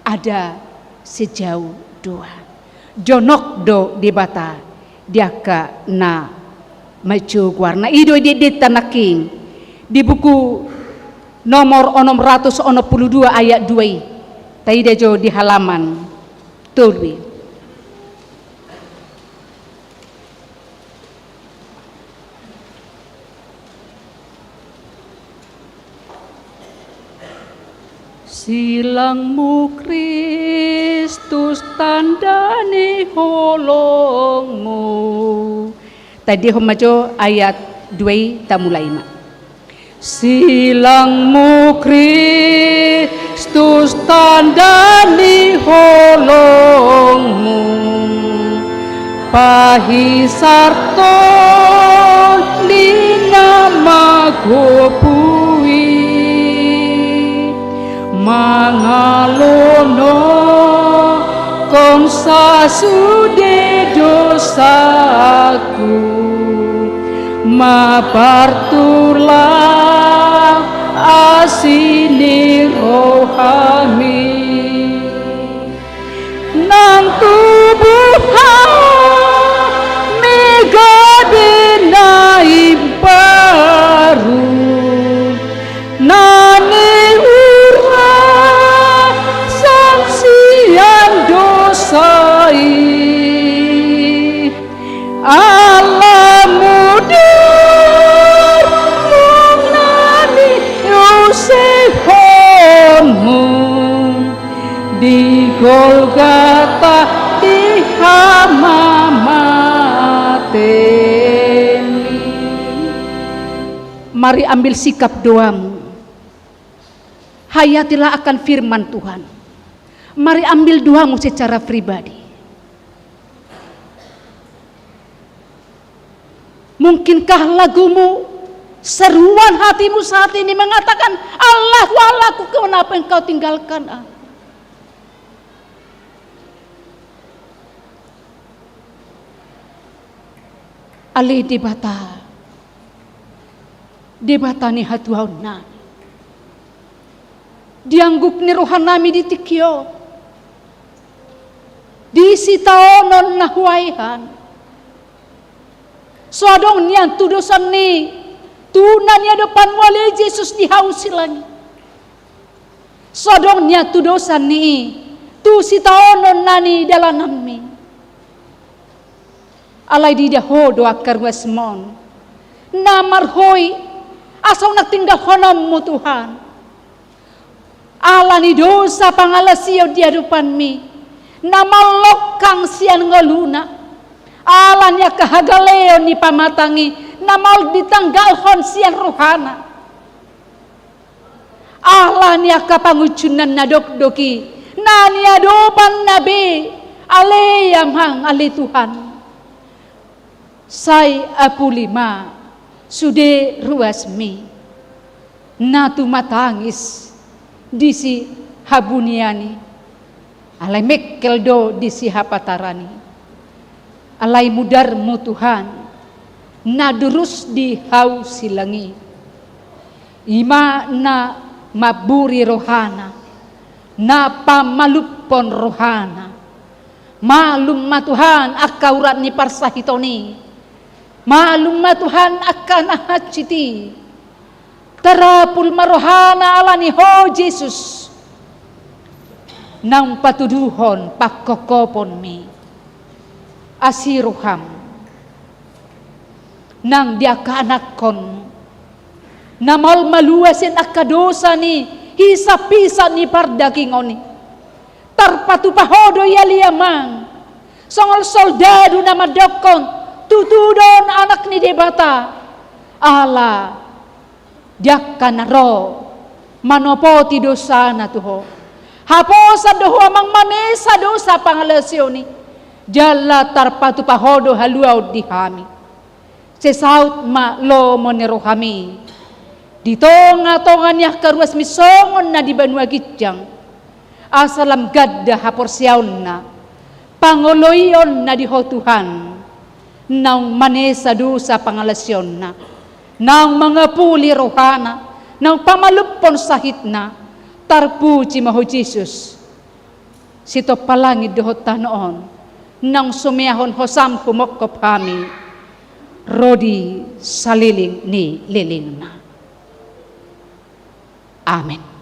ada sejauh doa. Jonok do debata diaka na maju warna ido di tanaking di buku nomor 662 ayat 2 taidejo di halaman tulwi silangmu Kristus tandane holongmu tadi homajo ayat 2 tamulai ma silangmu Kristus tandani holongmu pahisarto di nama gopui mangalono konsa sude dosaku mabartulah asini rohami nang tubuh megadena baru nani ura sanksian do Mari ambil sikap doamu. Hayatilah akan firman Tuhan. Mari ambil doamu secara pribadi. Mungkinkah lagumu, seruan hatimu saat ini mengatakan, Allah walaku, kenapa engkau tinggalkan aku? Ali debata ni hatuauna. Diangguk ni rohanami di tikyo. Di sitaonon na huwaihan. Suadong niyan tudosan ni tunan niya depan wali Yesus di hausilan. Suadong niya tudosan ni tu sitaonon nani dalanami. Alay di dahodo akarwasmon. Namarhoy asaw nagtinggal honam mo Tuhan. Ala ni dosa pangalasiyaw di hadapan mi. Namalokang siyan ngaluna. Ala niya kahagaleo ni pamatangi. Namal ditanggalhon siyan rohana. Ala niya kapangucunan na dokdoki. Na niya dopan nabi. Aleyamhang ali Tuhan. Say apulima. Sude ruasmi. Natu matangis. Disi habuniani. Alay mekkeldo disi hapatarani. Alay mudarmu Tuhan. Nadurus di hau silangi. Ima na maburi rohana. Na pamalupon rohana. Malum ma Tuhan akaurat ni parsahitoni. Malum ma Tuhan akan ahaciti. Tarapul marohana ala ni ho Jesus. Nang patuduhon pakokopon mi. Asiruham. Nang dia kanakon. Namal maluasin akadosa ni. Hisap-hisap ni pardagingoni. Tarpatu pahodo yaliamang. Songol soldado na madokon. Tutudon anak ni debata. Allah. Diak kanaro manopoti dosa na tuho. Haposa doho amang manesa dosa pangalasioni. Jala tarpatu pahodo haluaw dihami. Sesaut ma lo monero kami. Ditonga-tonga niya karuas misongon na di banua gitjang. Asalam gadda haporsiaon na. Pangoloyon na diho Tuhan. Nang manesa dosa pangalasyon na. Nang mga puli rohana, nang pamalupon sahit na, tarpuji maho Jesus. Sito palangid dohot tanoon, nang sumiyahon hosam humokop kami, rodi saliling ni liling na. Amen.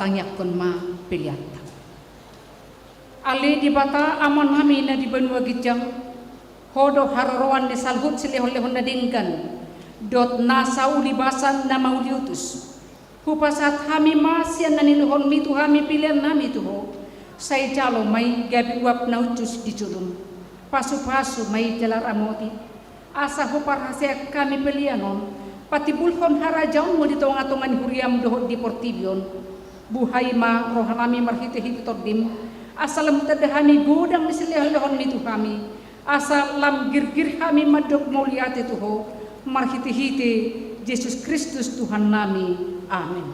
patangyak kon ma piliata. Ali di bata aman kami na di benua gijang hodo hararoan di salhut silehon-lehon na dinggan dot nasa ulibasan na mauliutus hupasat kami masyan na niluhon mitu kami pilihan nami tuho say jalo may gabi uap na utus di julum pasu-pasu may jalar amoti asa hupar hasya kami pilihanon pati bulhon harajaon mo dito ang atungan huriam dohot di Portibion buhay ma rohanami marhiti-hiti tordim asalam tadahami gudang di silehon-lehon mitu kami asa lam girgir kami madok mauliate tuho marhiti-hiti Yesus Kristus Tuhan nami. Amin.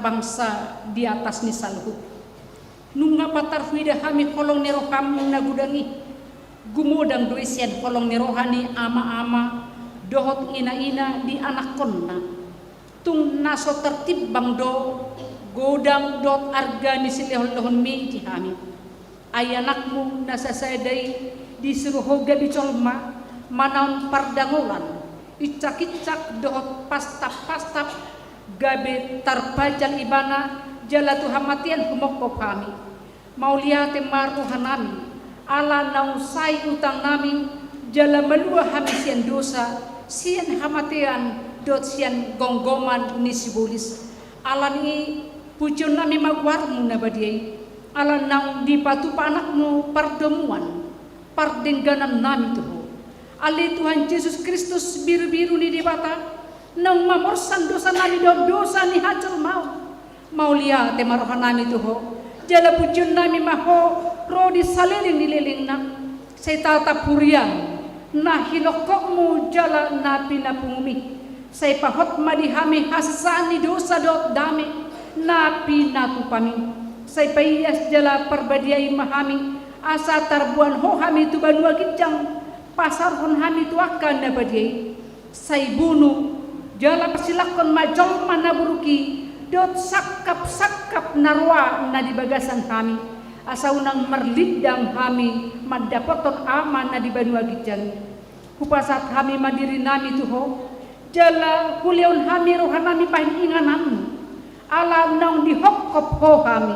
Bangsa di atas ni salhut nunga patar huida kami kolong neroham na gudangi gumudang duisian kolong nerohani ama-ama dohot ina-ina di anak konna tung naso tertib bang do godang dot arga ni silehon-lehon mi di kami ayanakmu nasasadai disuruh hoga bicolma manaon pardangulan icak-icak dohot pastap-pastap gabe tarpajal ibana jala Tuhan matian kumokko kami mauliate maruhan nami ala nausai utang nami jala melua hami sian dosa sian hamatian dot sian gonggoman ni sibulis ala ni pujon nami magwarmu nabadiai ala nang di patu panakmu pardemuan pardengganan nami tuho ali Tuhan Yesus Kristus biru-biru ni di bata nang mamorsan dosa nami dosa ni hajal mau lihat marohan nami tuho jala pujon nami maho rodi saliling nililing na say tatapurian na hinokokmu jala napi na pungumi say pahot madihami hasan ni dosa dot dami napi na tupami say paiyas jala perbadiai mahami asa tarbuan ho hami tu banua gijang pasar hon hami tu akan nabadiai say bunuh jala persilakon majol mana buruki dot sakap narwa na di bagasan kami asa unang merlidang kami madapoton aman na di banua gijang hupasat kami mandiri nami tuho jala kulion kami rohan nami pahinganan ala nang dihokop ho kami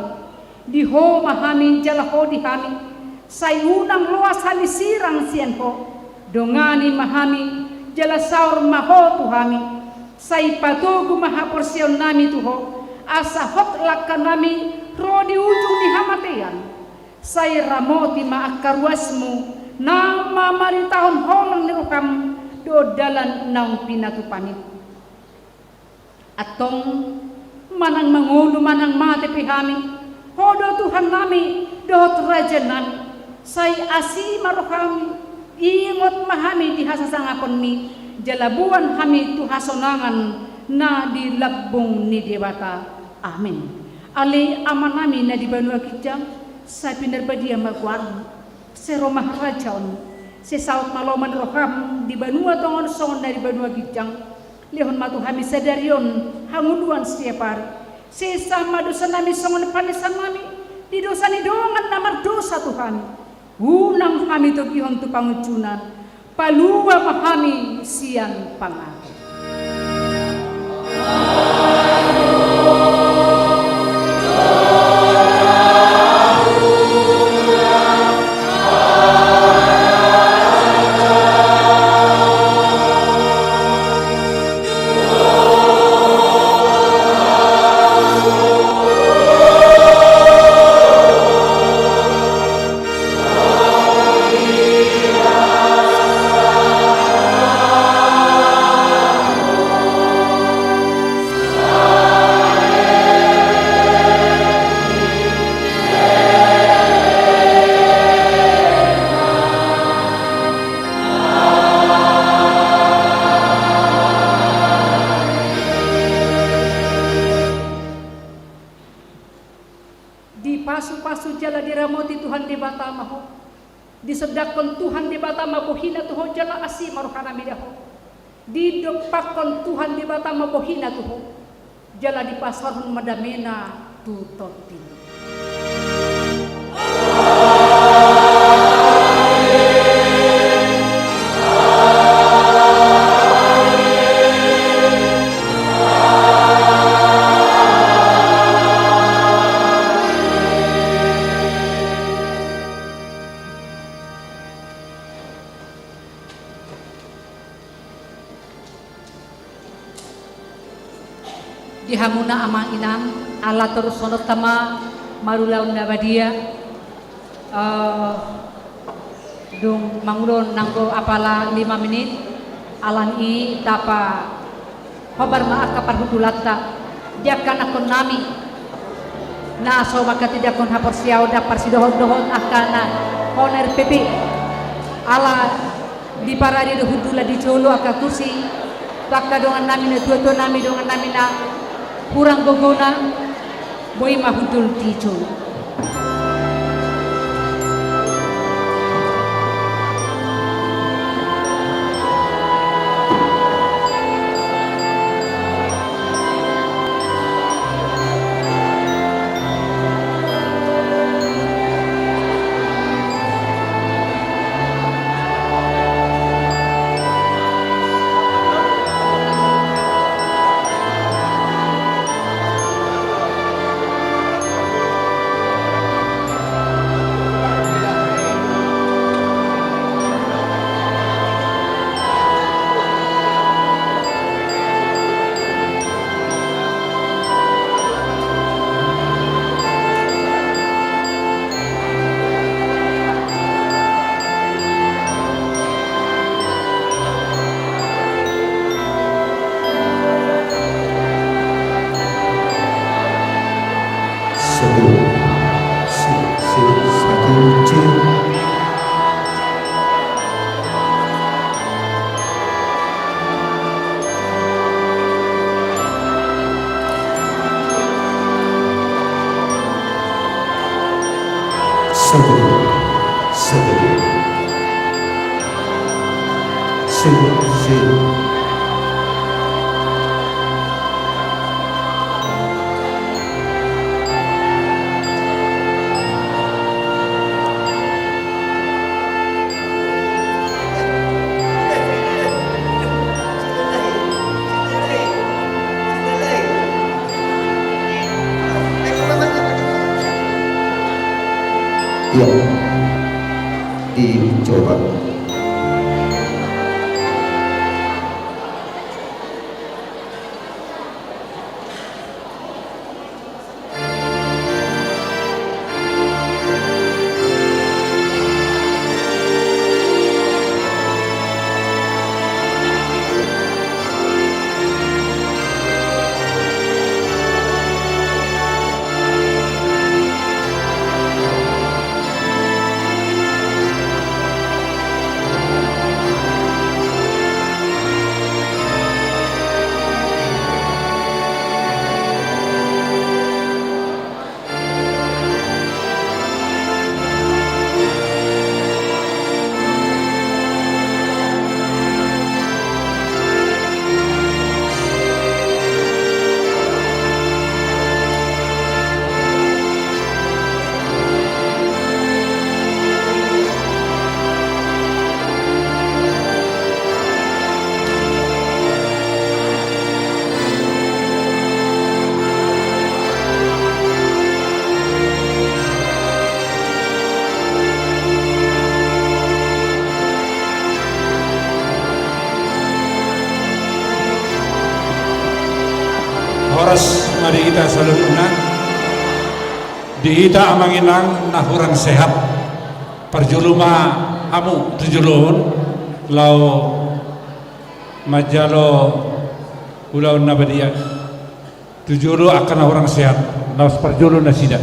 diho mahami jala ho di kami sayunang luas hali sirang sian ho dongani mahami jala saur maho tu kami say patugu maha porsion nami tuho asa hot lakkan nami rodi ujung ni hamatian say ramoti maakaruasmu nama mari tahun holong nirukam do dalan naung pinatu pamit atong manang mangulu manang mati pihami hodo Tuhan nami dot raja nami say asi marukam ingot mahami di hasasangapon mi jalabuan kami tu hasonangan na di labbong ni dewata. Amin. Ali aman nami na di banua kijang sa pinarbadia magwarm se romah rajaon se saut maloman roham di banua tongon songon na di banua kijang lihon matu kami sadarion hanguduan setiap hari se sama dosa nami songon panisan nami di dosa ni dongan namar dosa Tuhan unang kami tu gihon tu pangucunan palua mahami siang pangan. Disedakon Tuhan di bata mabohina tuho jala asi maruhana midaho. Didopakon Tuhan di bata mabohina tuho jala di pasarun madamena tutotin. Dihamuna amang inang ala terus sonot tama marulaun nabadia dung mangulon nanggo apala 5 menit alan i tapa hobar maat kapar hudulata diakan akon nami na so maka tidak kon hapor siaw dapar sidohon akana honer pepe ala di paradi do hudula di colo aka kursi bakka dongan nami na tuto nami dongan nami na kurang gogona boy mahudul tijo. Ya, dicoba. Horas mari kita salununa diita amanginang nahurang sehat perjuluma amu tujulun lau majalo ulau nabadia tujulu akan orang sehat lau perjulun nasida.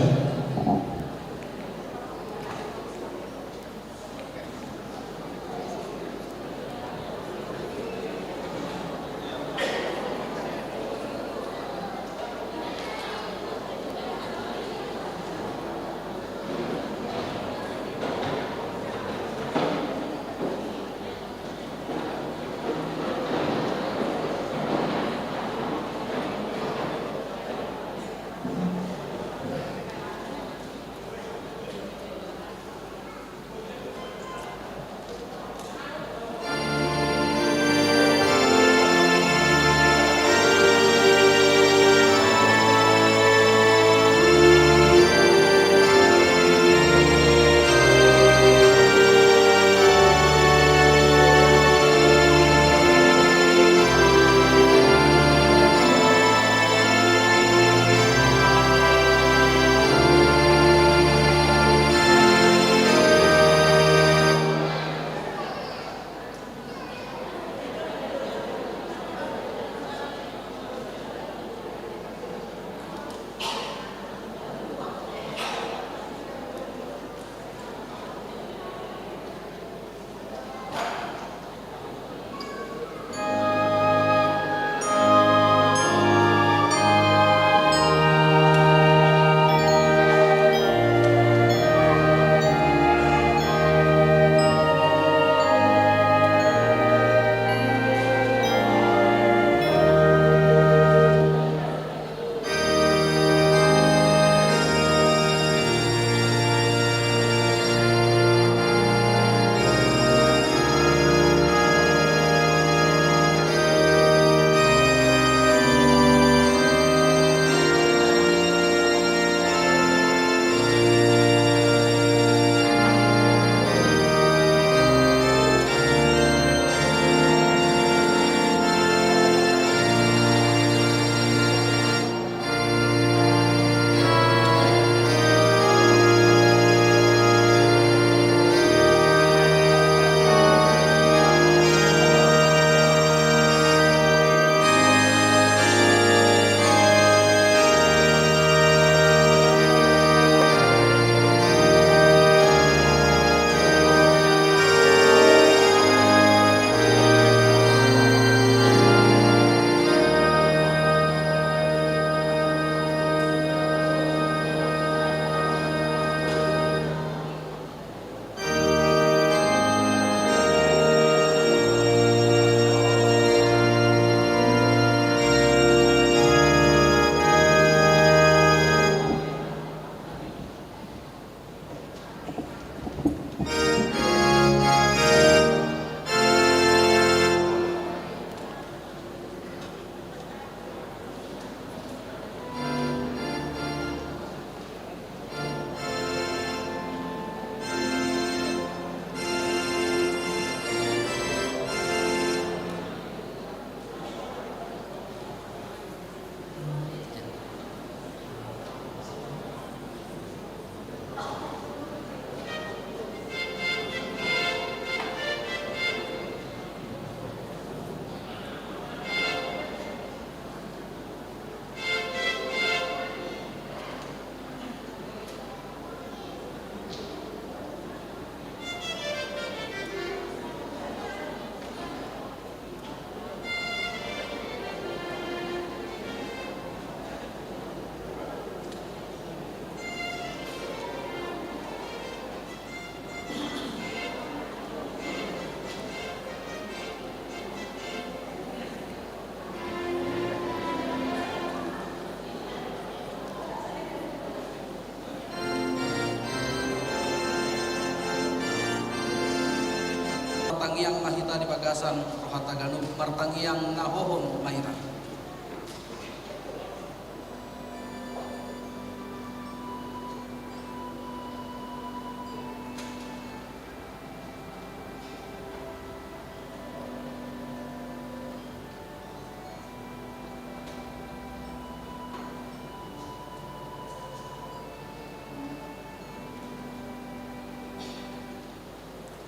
martangiang mahita di bagasan rohata ganu martangiang nahohom mahita.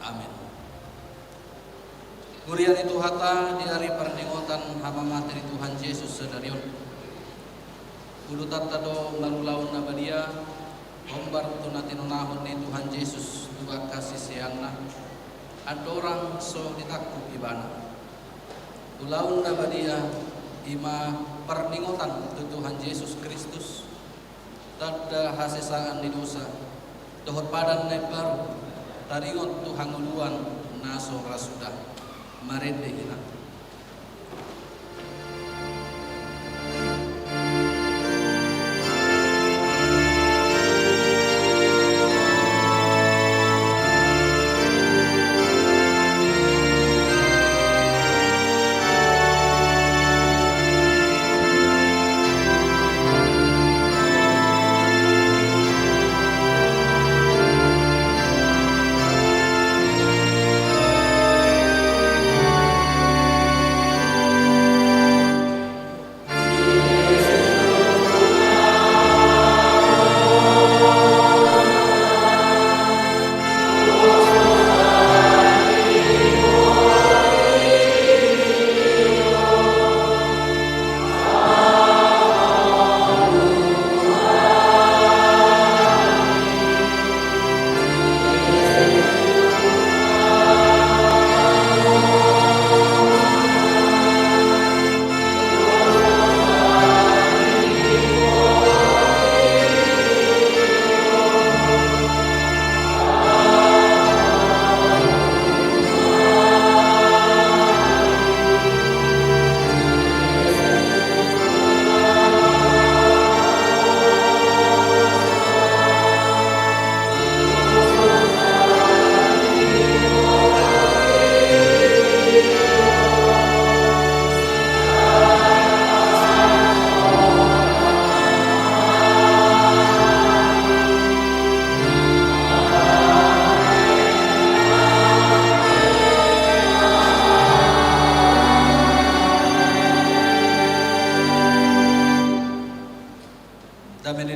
Amin. Kurian itu hata di hari perninggotan hama materi Tuhan Yesus sedarion. Ulu tatado malulaun nabadia ombar tunatinunahon ni Tuhan Yesus juga kasih sayangna. Ada orang so ditakut ibana. Ulaun nabadia ima perninggotan tu Tuhan Yesus Kristus. Tada hasesaan di dosa. Dohot padan naik baru. Taringot Tuhan uluan naso rasudah marende hina.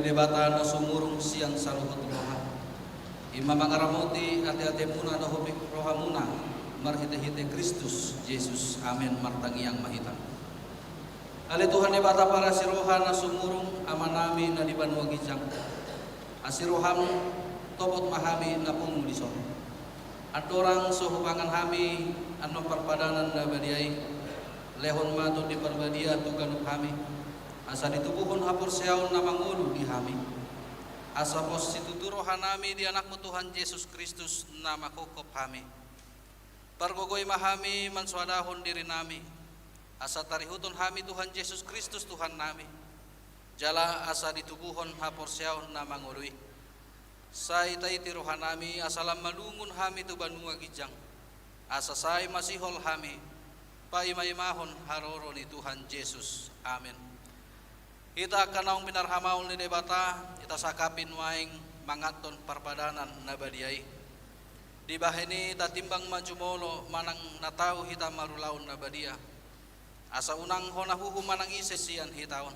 Debata no sumurung siang saluhut roha. Ima mangaramuti ate-ate muna no hubik roha muna marhite-hite Kristus Yesus. Amin martangiang mahitan. Ale Tuhan debata para si roha na sumurung amanami na di banua gijang. Asiroham topot mahami na pumulison. At orang suhubangan hami ano parpadanan na badiay lehon mato di parbadia tuganuk hami. Asa ditubuhon hapur seaon na mangulu di hami. Asa pos situturo hanami di anakmu Tuhan Yesus Kristus na makukop hami. Pargogoy mahami manswadahon diri nami. Asa tarihuton hami Tuhan Yesus Kristus Tuhan nami. Jala asa ditubuhon hapur seaon na mangului. Say taiti rohanami asalam malungun hami tu banua gijang. Asa say masihol hami. Paimahon haroro ni Tuhan Yesus. Amin. Ita kanaung pinarhamaul ni debata, ita sakapin waing mangaton parpadanan na badiay. Di bahini tatimbang majumolo manang natau hita marulaon na badia. Asa unang honahuhu manang isesian hitaon.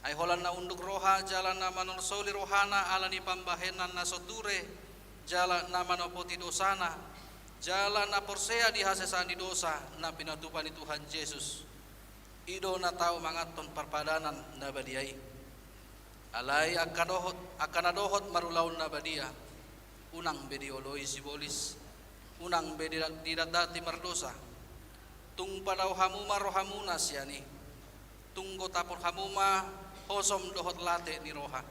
Ay holan na unduk roha jalan na manorsoli rohana ala ni pambahenan na soture, jalan na manopoti dosana, jalan na porsea di hasesan di dosa na pinatupan ni Tuhan Yesus. Ido na tao mangaton parpadanan na badiay. Alay akanadohot marulaon na badia. Unang bedioloy sibolis. Unang bedidadati mardosa. Tung padaw hamuma rohamuna siyani. Tunggo tapon hamuma hosom dohot late ni roha.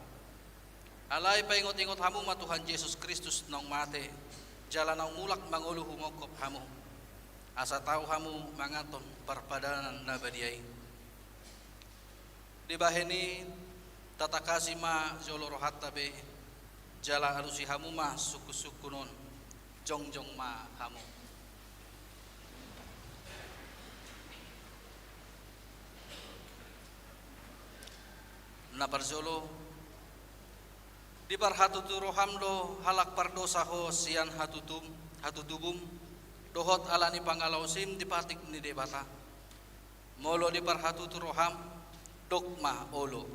Alay paingot-ingot hamuma Tuhan Yesus Kristus nang mate. Jalan ang mulak mangulu humokop hamu. Asa tau hamu mangaton parpadanan na badiay. Di baheni tatakasi ma joloro hattabe jala alusi hamu ma suku-suku non jongjong ma hamu. na parjolo di parhatutu rohamdo halak pardosa ho sian hatutubum dohot alani pangalausim di patik ni debata molo di parhatutu roham dokma olo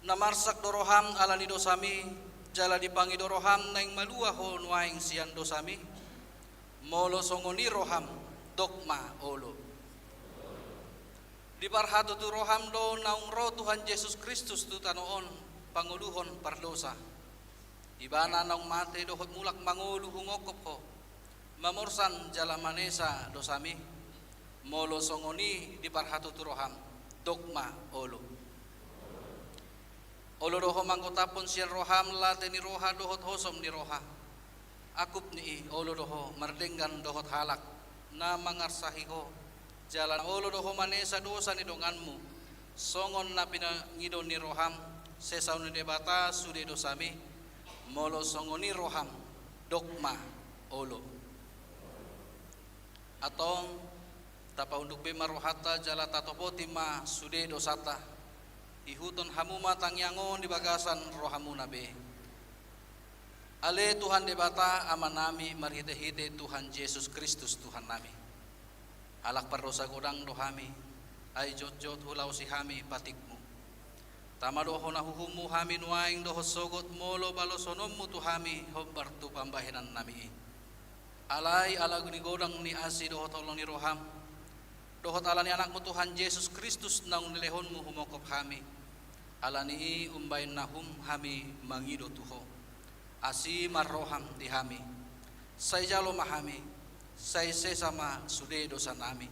namarsak doroham alani dosami jala dipangi doroham naing malua ho nuaing sian dosami molo songoni roham dokma olo di parhatutu roham do naung ro Tuhan Yesus Kristus tu tanoon panguluhon pardosa ibana naung mate dohot mulak mangulu hungokop ho mamorsan jala manesa dosami molo songoni di parhatutu roham dokma olo olo doho manggotapon sian roham lateni roha dohot hosom ni roha akup ni olo doho mardenggan dohot halak na mangarsahiho jalan olo doho manesa dosa ni donganmu songon na pinangidon ni roham sesaun ni debata sude dosami molo songoni roham dokma olo atong tapa unduk be marohata jala tatopoti ma sude dosata ihuton hamuma tangyangon di bagasan rohamuna be ale Tuhan debata amanami marhite-hite Tuhan Yesus Kristus Tuhan nami alak pardosa godang dohami ay jot-jot hulau si hami patikmu tama doho na huhumu hami nuaing doho sogot molo balosonommu tuhami hobartu pambahinan nami alay alagu ni godang ni asi doho tolong ni roham doho alani anakmu Tuhan Yesus Kristus naung nilehonmu humokop hami alani umbain nahum hami mangido tuho asi marroham di hami say jalo mahami say sesama sude dosa nami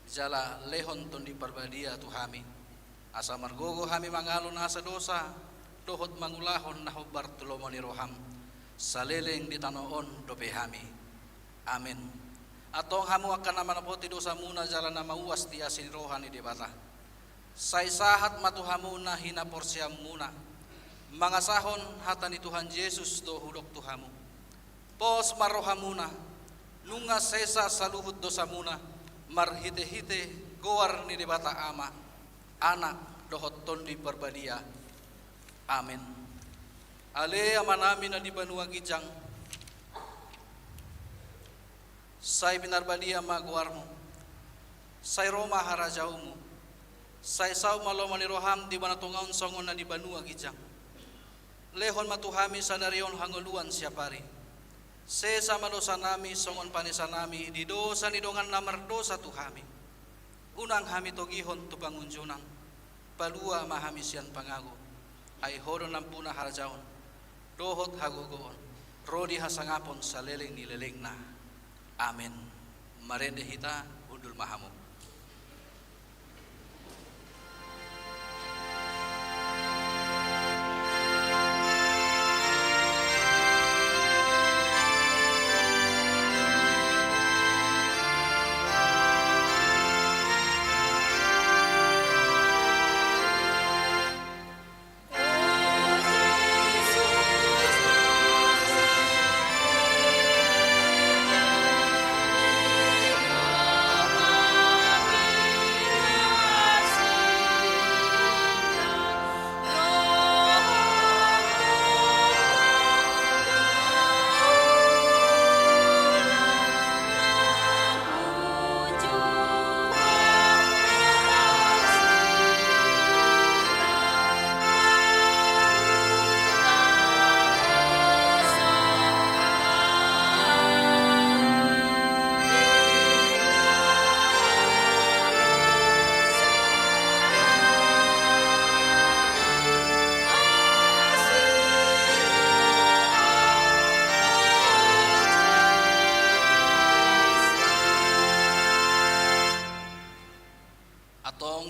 jala lehon tondi parbadia tu hami asa margogo hami mangalun asa dosa dohot mangulahon naho bartolomoni roham saleleng di tanoon dope hami amin atong hamu akan namanapoti dosa muna jala nama uas ti asin rohani debata say sahat matu hamu na hina porsiam muna mangasahon hata ni Tuhan Yesus do hudok tuhamu pos marohamuna nunga sesa saluhut dosa muna marhite-hite goar ni debata ama anak dohot tondi perbadia amin ale amanami na di banua gijang say binarbadia maguarmu say Roma harajaumu say saw maloma ni roham di banatungaon songon na di banua gijang lehon matuhami sanarion hanguluan siapari sesa madosa nami songon panisa nami di dosa ni dongan namar dosa tuhami unang hami togihon tu pangunjunang palua mahami sian pangago ay hodo nampuna harajaon dohot hagogoon rodi hasangapon sa leleng ni leleng na amin marende hita undul mahamu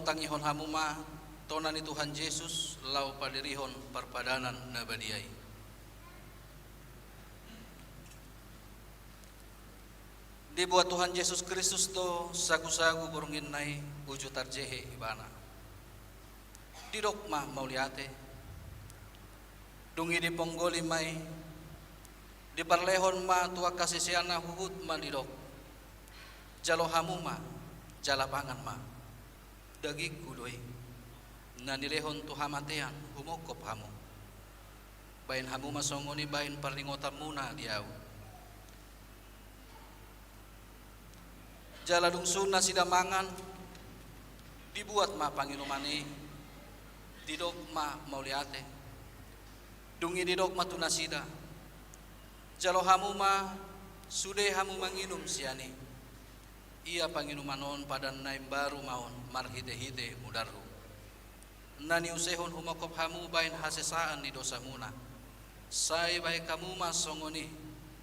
tangihon hamuma tona ni Tuhan Yesus lau padirihon parpadanan na badiay dibuat Tuhan Yesus Kristus to sagu-sagu burungin nai uju tarjehe ibana didokma mauliate dungi di ponggoli mai di parlehon ma tua kasisiana huhut ma didok jalo hamuma jala pangan ma daging kudoi na nilehon tu hamatean humukop hamu bain hamu masongoni bain perlingotan muna diau jala dungsun na sidamangan dibuat ma panginumani didok ma mauliate dungi didok ma tunasida jalo hamu ma sude hamu manginum siani ia panginumanon padan naim baru maon marhite-hite mudaru nani usehon humakop hamu bain hasesaan di dosa muna sai baik kamu masongoni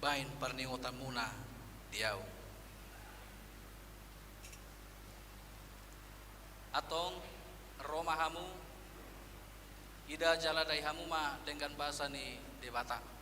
bain perningotan muna diau atong Roma hamu ida jaladai hamu ma dengan bahasa ni debata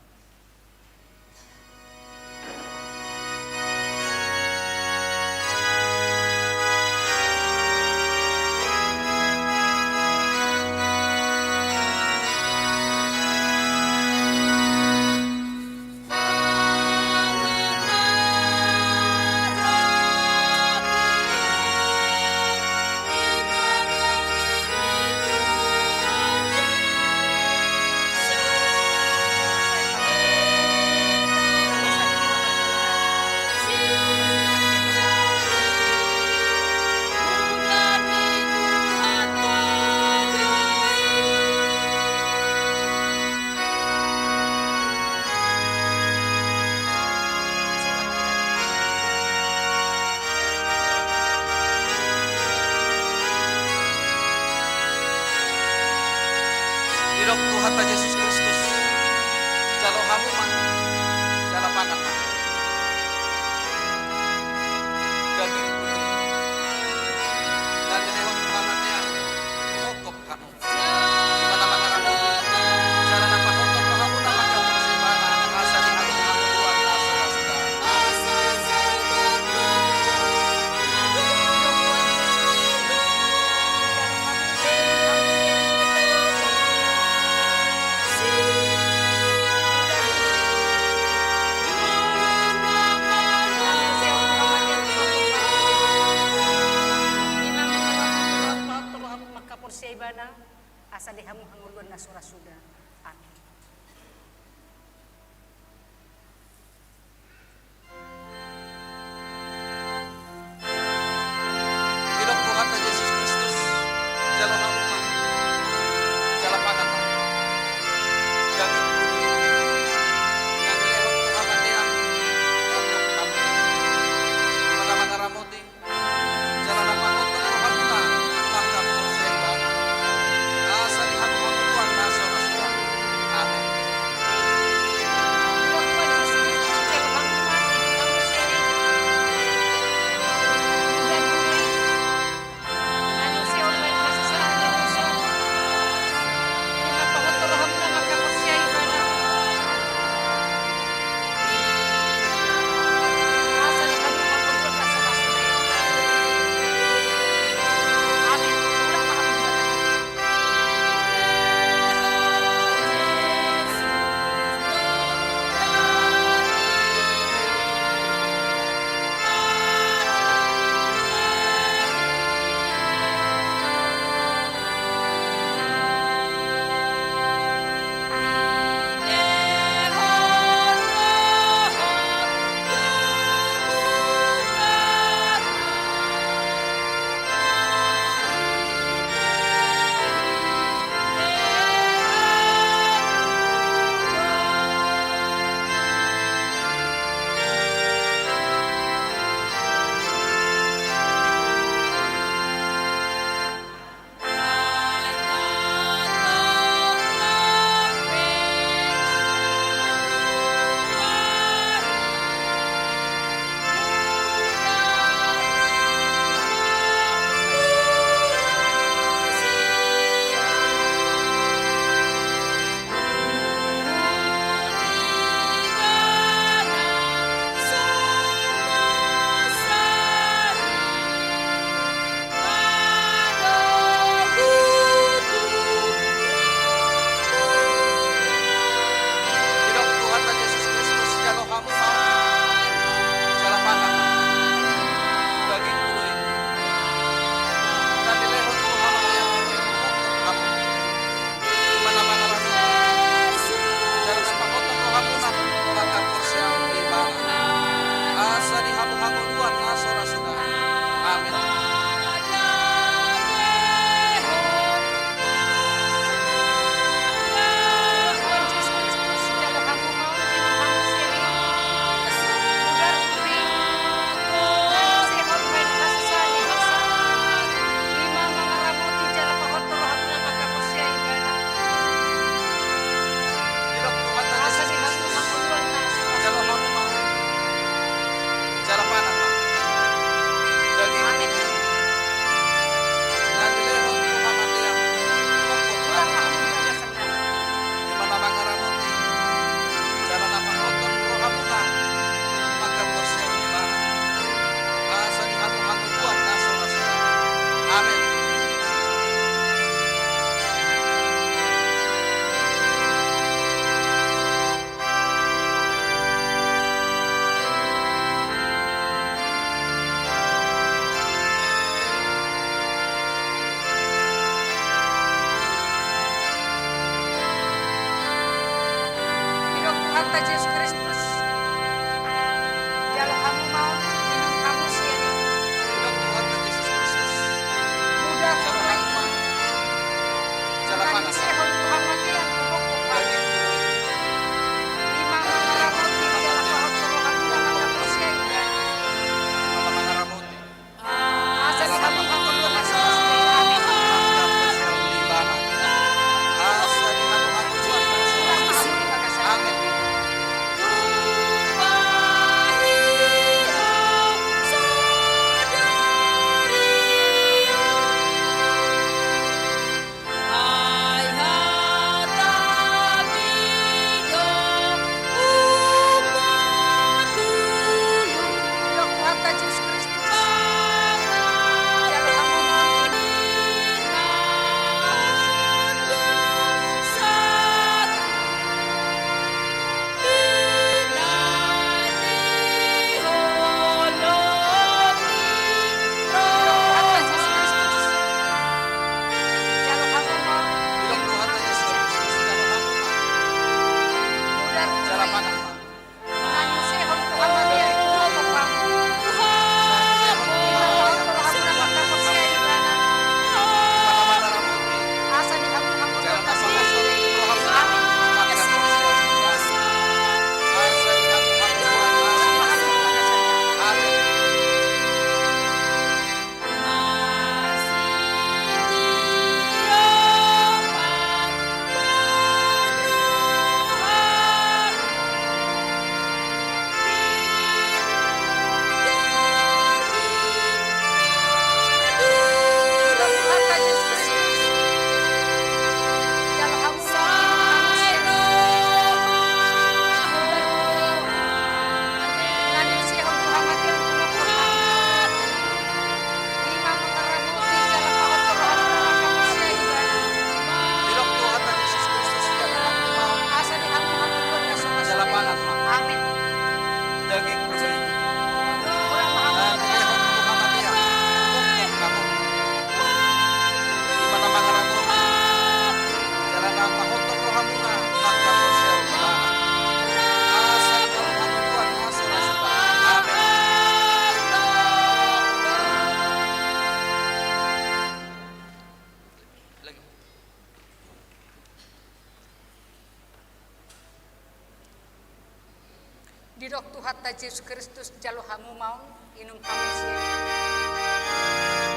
Didok Tuhan ta Yesus Kristus jalo hamu maun inum hamu siya.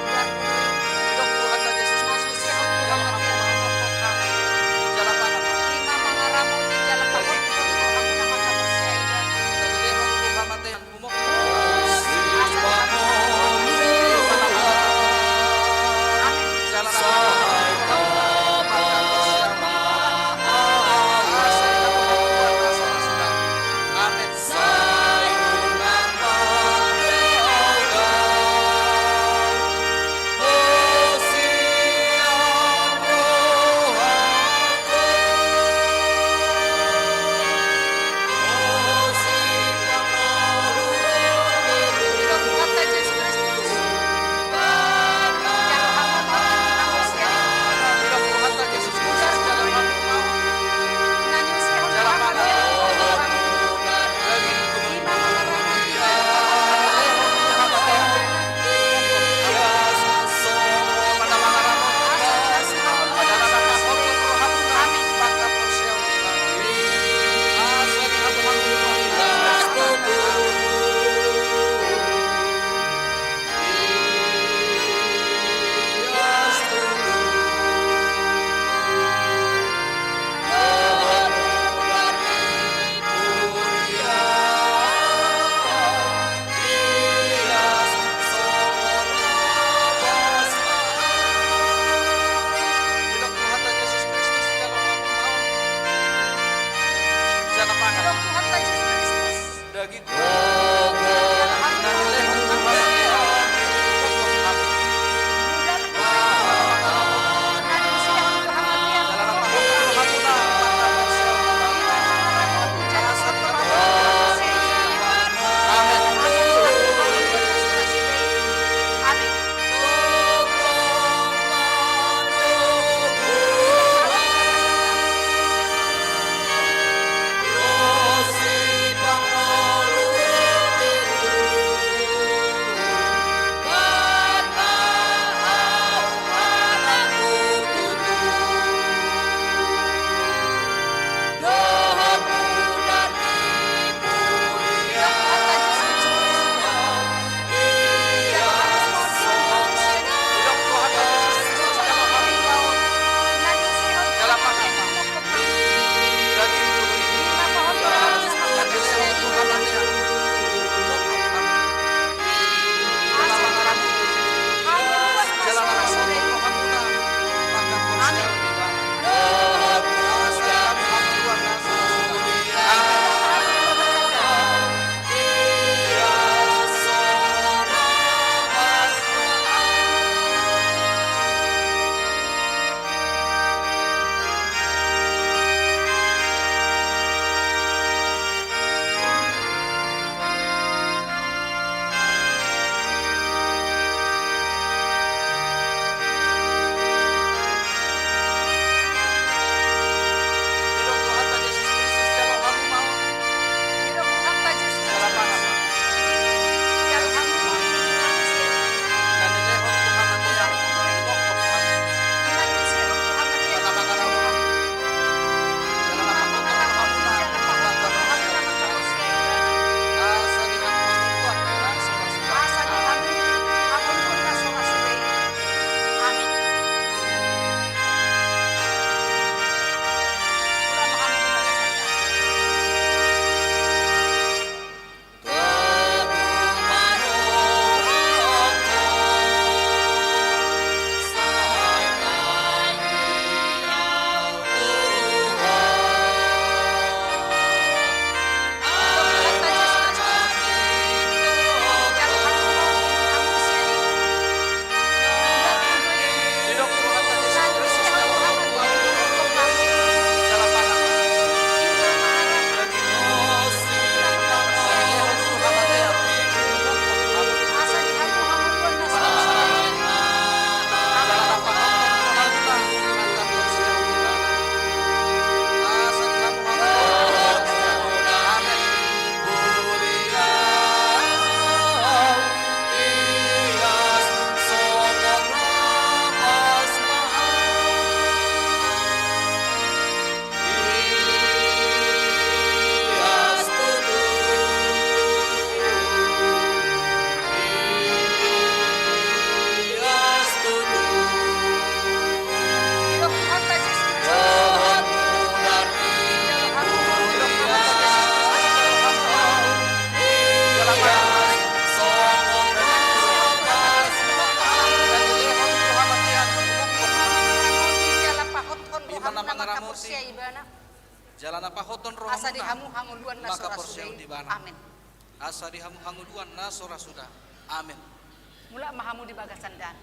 Ular buloy. Dok Tuhan dan Yesus Kristus Tuhan mati ang pagkakang. jalan tangan Lima mga ramo di jala pagod ko ang mga hamu siya ina. dan lero Tuhan mati yang bumok jalan Amin. Asa di hamu-hamuluan na maka sora porsiyaw suday. di bana. Amin. Asa di hamu-hamuduan na sora sudah. Amin. Mula mahamu di bagasandan.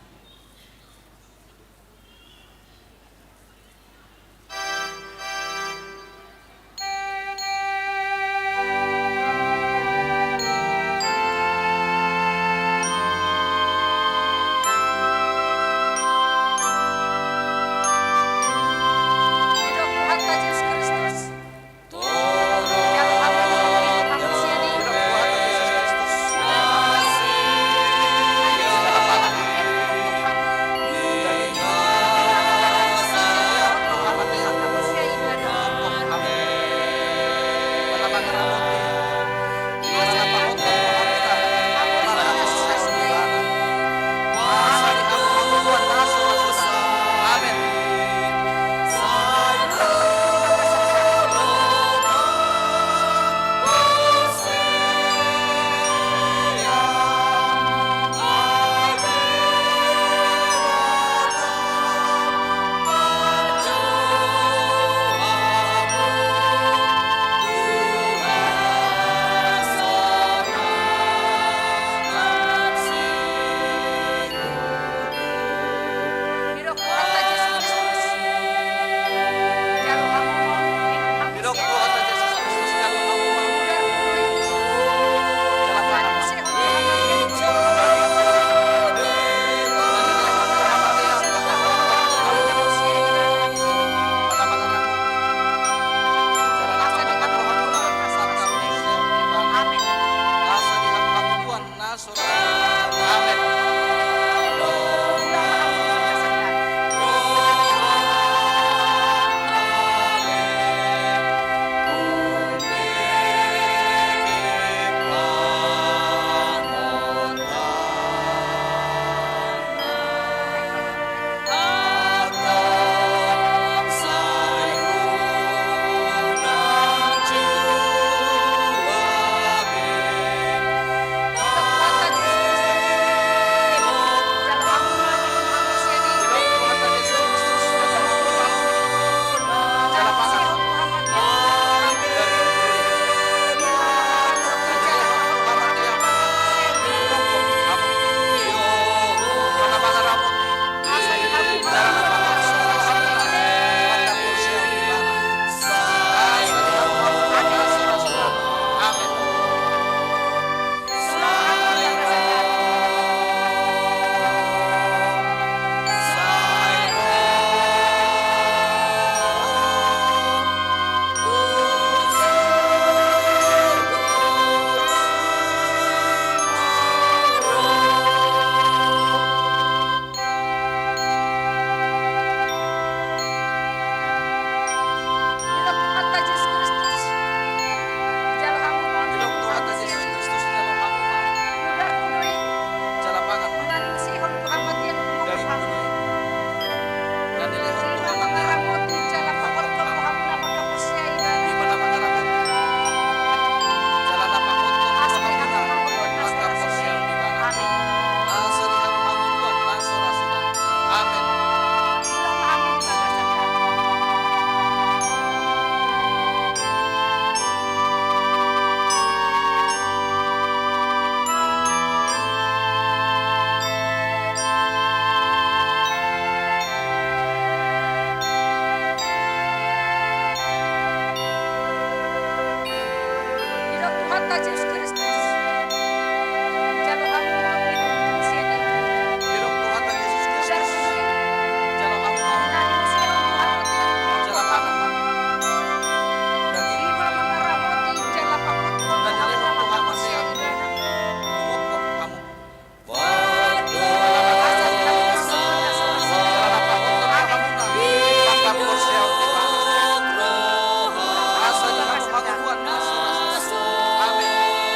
Hidup Tuhan Yesus Kristus. Yang akan menolong manusia di Hidup Tuhan Yesus Kristus. Hidup Tuhan Yesus Kristus yang Amin.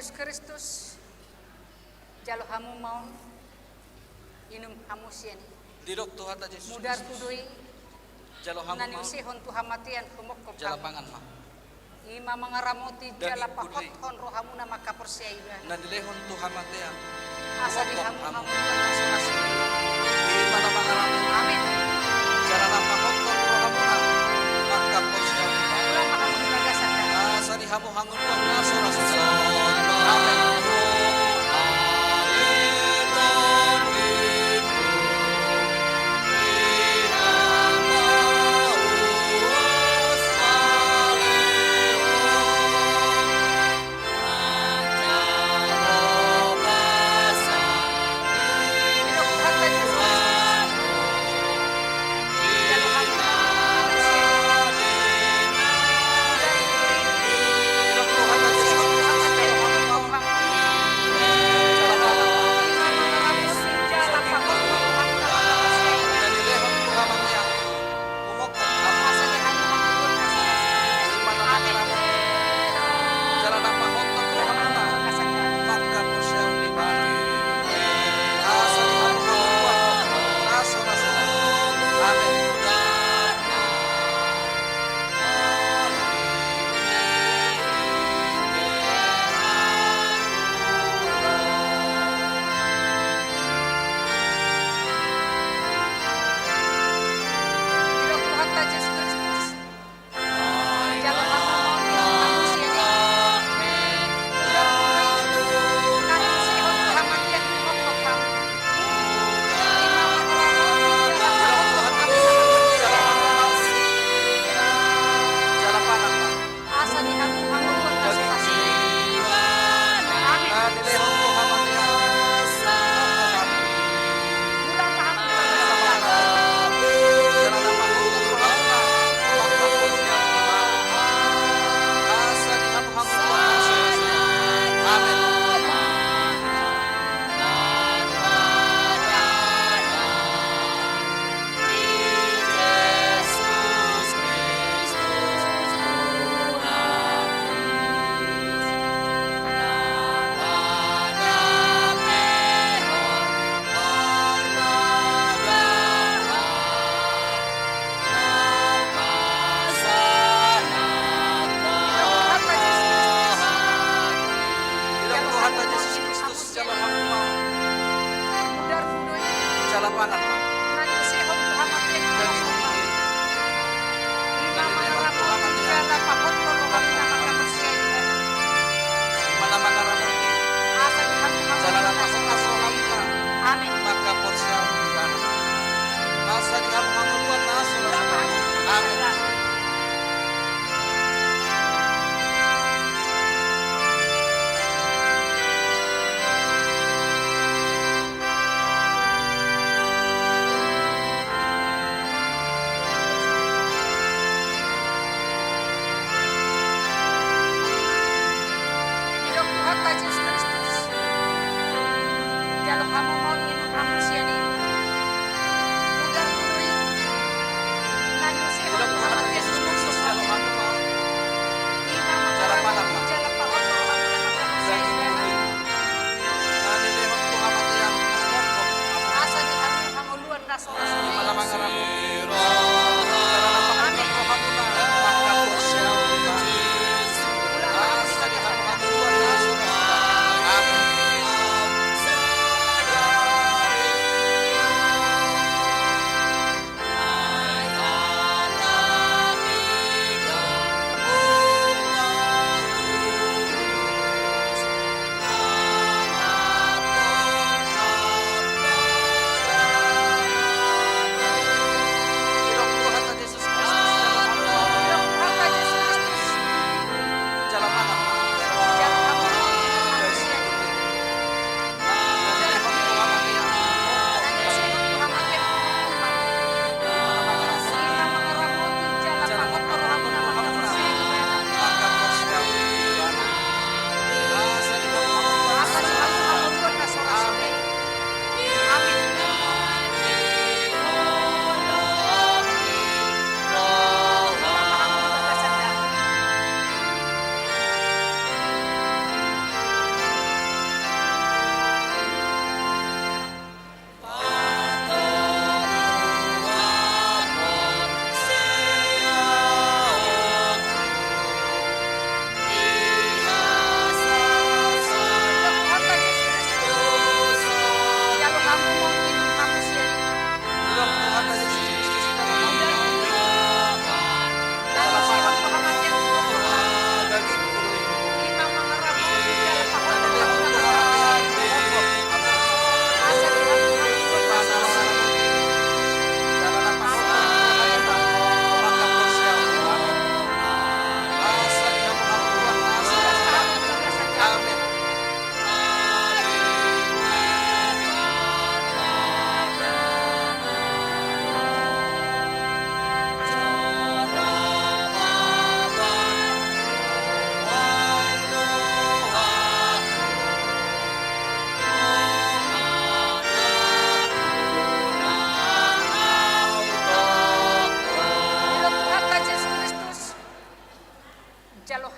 Yesus Kristus jalo hamu maun inum hamu sian Didok Tuhan ta Yesus mudar Kristus. kudui Jalo hamu nani mau usi hontu hamatian humok ko jala pangan mah. ima mangaramoti Dan jala ikudui. pakot hon rohamu na makapersiaiban Na dilehon tu hamatea. asa di Humok hamu hamu. hamu masuk-masuk Di mana mangaramu. amin Jala napakot kon rohamu na. Maka posya. ulang makamu dibagasakan Asa di hamu hangun wang naso rasa amin Hidup Tuhan ta Yesus Kristus jalo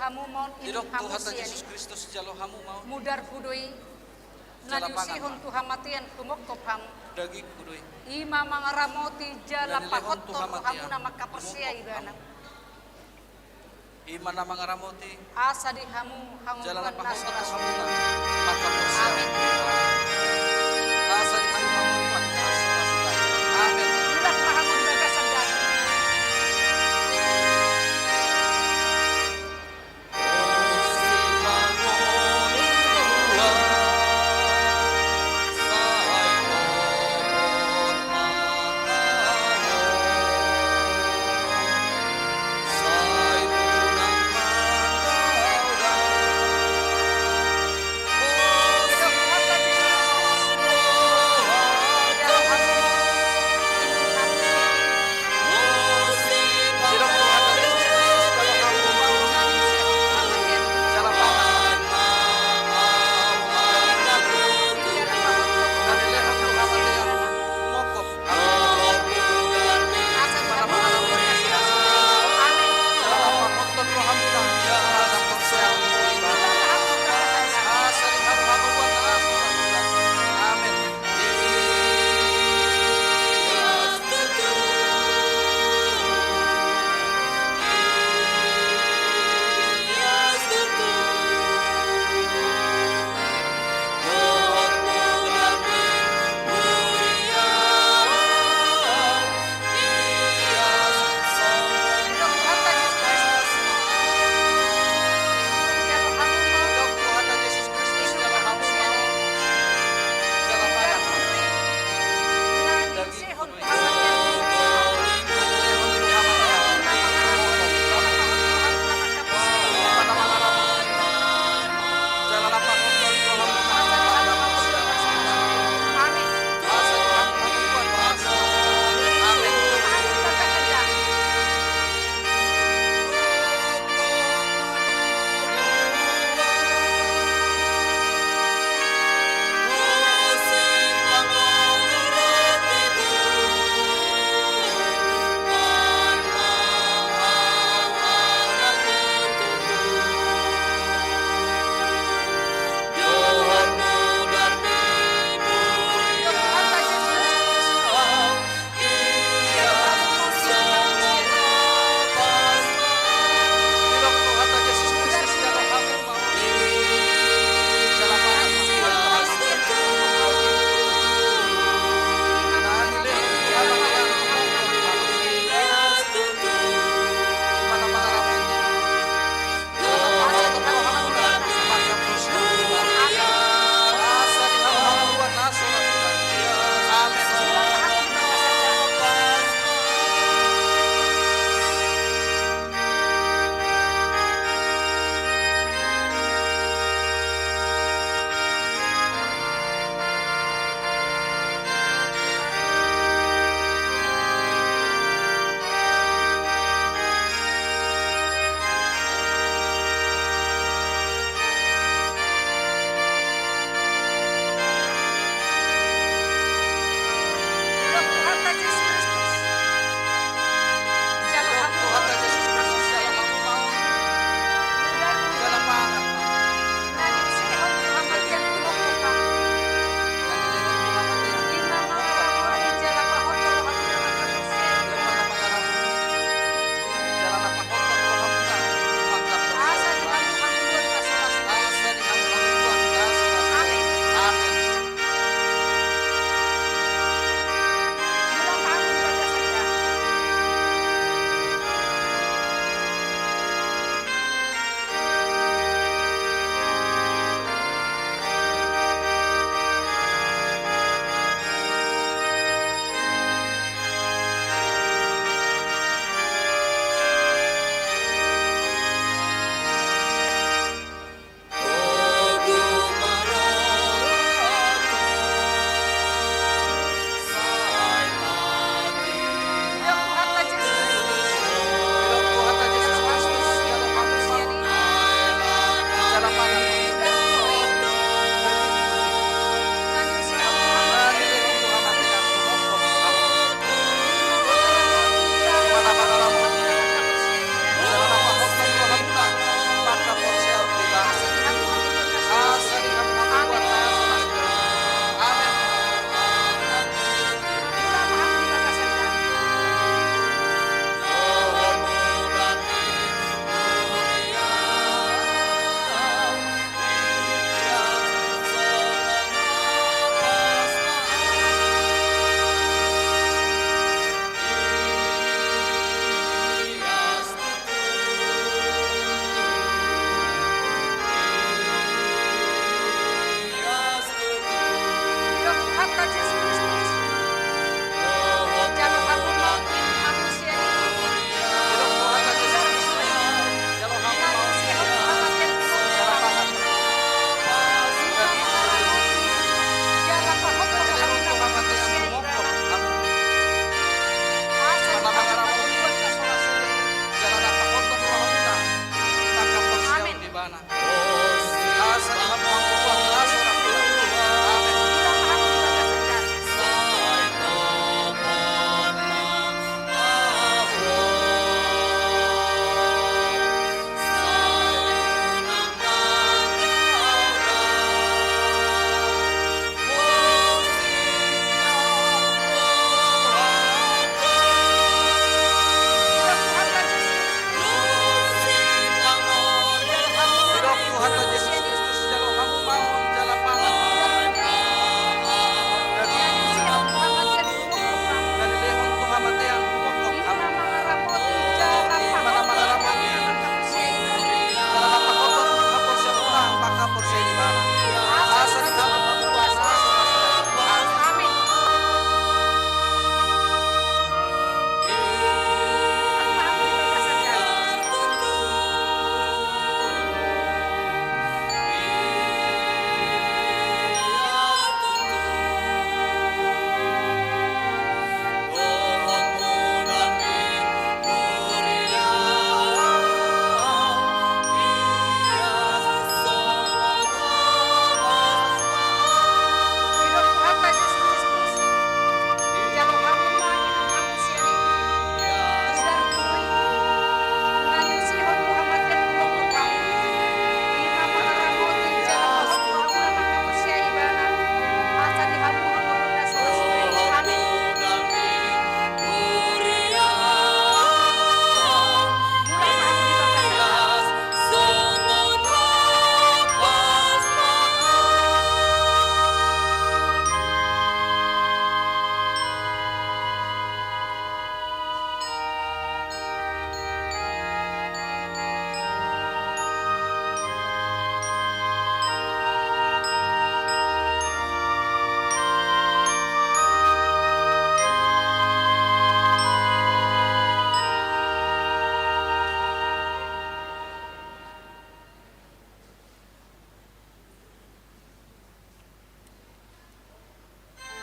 hamu mon Tidok hamu Tuhan ta siani Yesus Kristus jalo hamu mau mudar hudoi Jala na pangan, hon Ma. tuhamatian kumokop ham daging kudui. ima mangaramoti jala Nanilehon pakot to tuhamatian, hamu na makapersia kumokop ibana Iman na mga ramoti asa di hamu jala na hanguan pakasot nasoras hamu na makapusya. Amin. Asa di hamu hamu makasot. Amin. budak mahamun bagasan Tuhan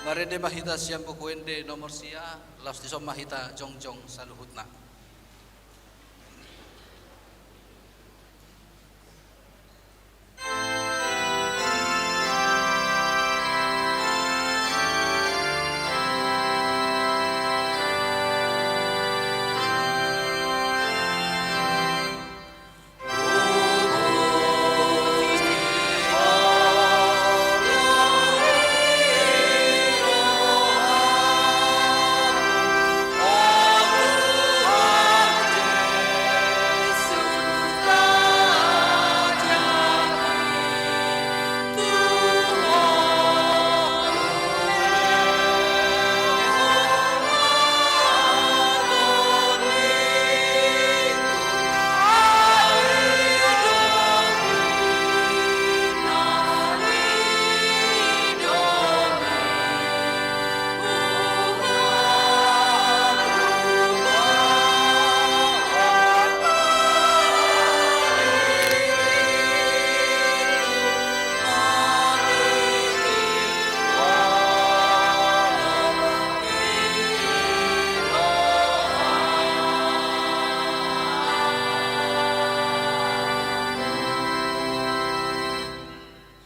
Marende mahita siam pukuende nomor sia laos disom mahita jongjong saluhutna.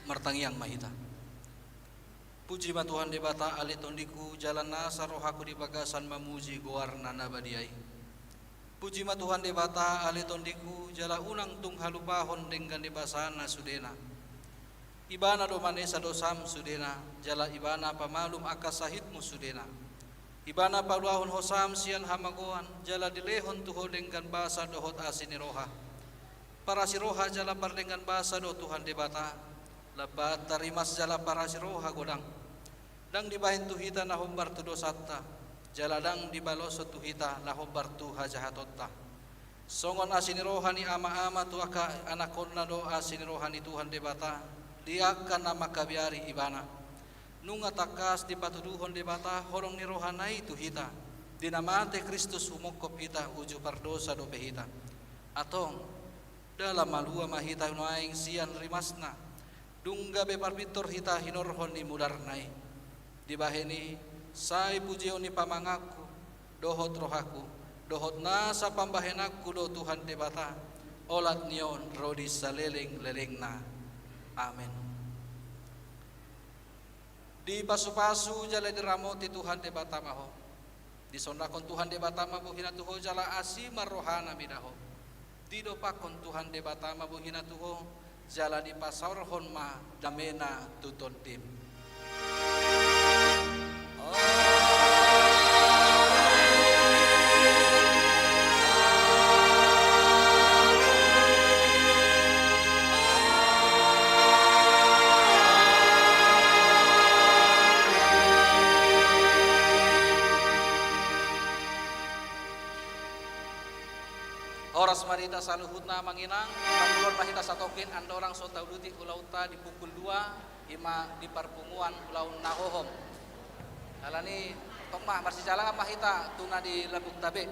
Martangiang mahita. Puji ma Tuhan debata ale tondiku jalan nasa rohaku di bagasan mamuji goarna nabadiai. Puji ma Tuhan debata ale tondiku jala unang tung halupahon dengan debasana sudena. Ibana do manesa dosam sudena jala ibana pamalum akasahitmu sudena. Ibana paluahon hosam sian hamagoan jala dilehon tuho dengan basa dohot asini roha. Para siroha jala par dengan basa do Tuhan debata. Labat tarimas jala para siroha godang dang dibahin tuhita na hombar tu dosatta jala dang dibaloso tuhita na hombar tu hajahatotta songon asini rohani ama-ama tu aka anakonna do asini rohani Tuhan debata diakan nama kabiari ibana nunga takas di patuduhon debata horong ni rohanai tuhita dinamate Kristus umokop hita uju pardosa do pehita atong dalam malua mahita unaing sian rimasna dungga beparpitor hita hinorhon ni mudarnai dibaheni sai pujion ni pamangaku dohot rohaku dohot nasa pambahenaku do Tuhan debata olat nion rodi saleleng lelengna amin. Di pasu-pasu jala diramoti Tuhan debata maho disondakon Tuhan debata mabuhina tuho jala asima rohana midaho didopakon Tuhan debata mabuhina tuho jala di pasarhon ma damena tuton tim. Horas marita saluhutna manginang pangulon mahita satokin anda orang sota uluti ulauta di pukul 2 ima di parpunguan ulau nahohom alani tong mah marsi jalan mahita tuna di labuk tabe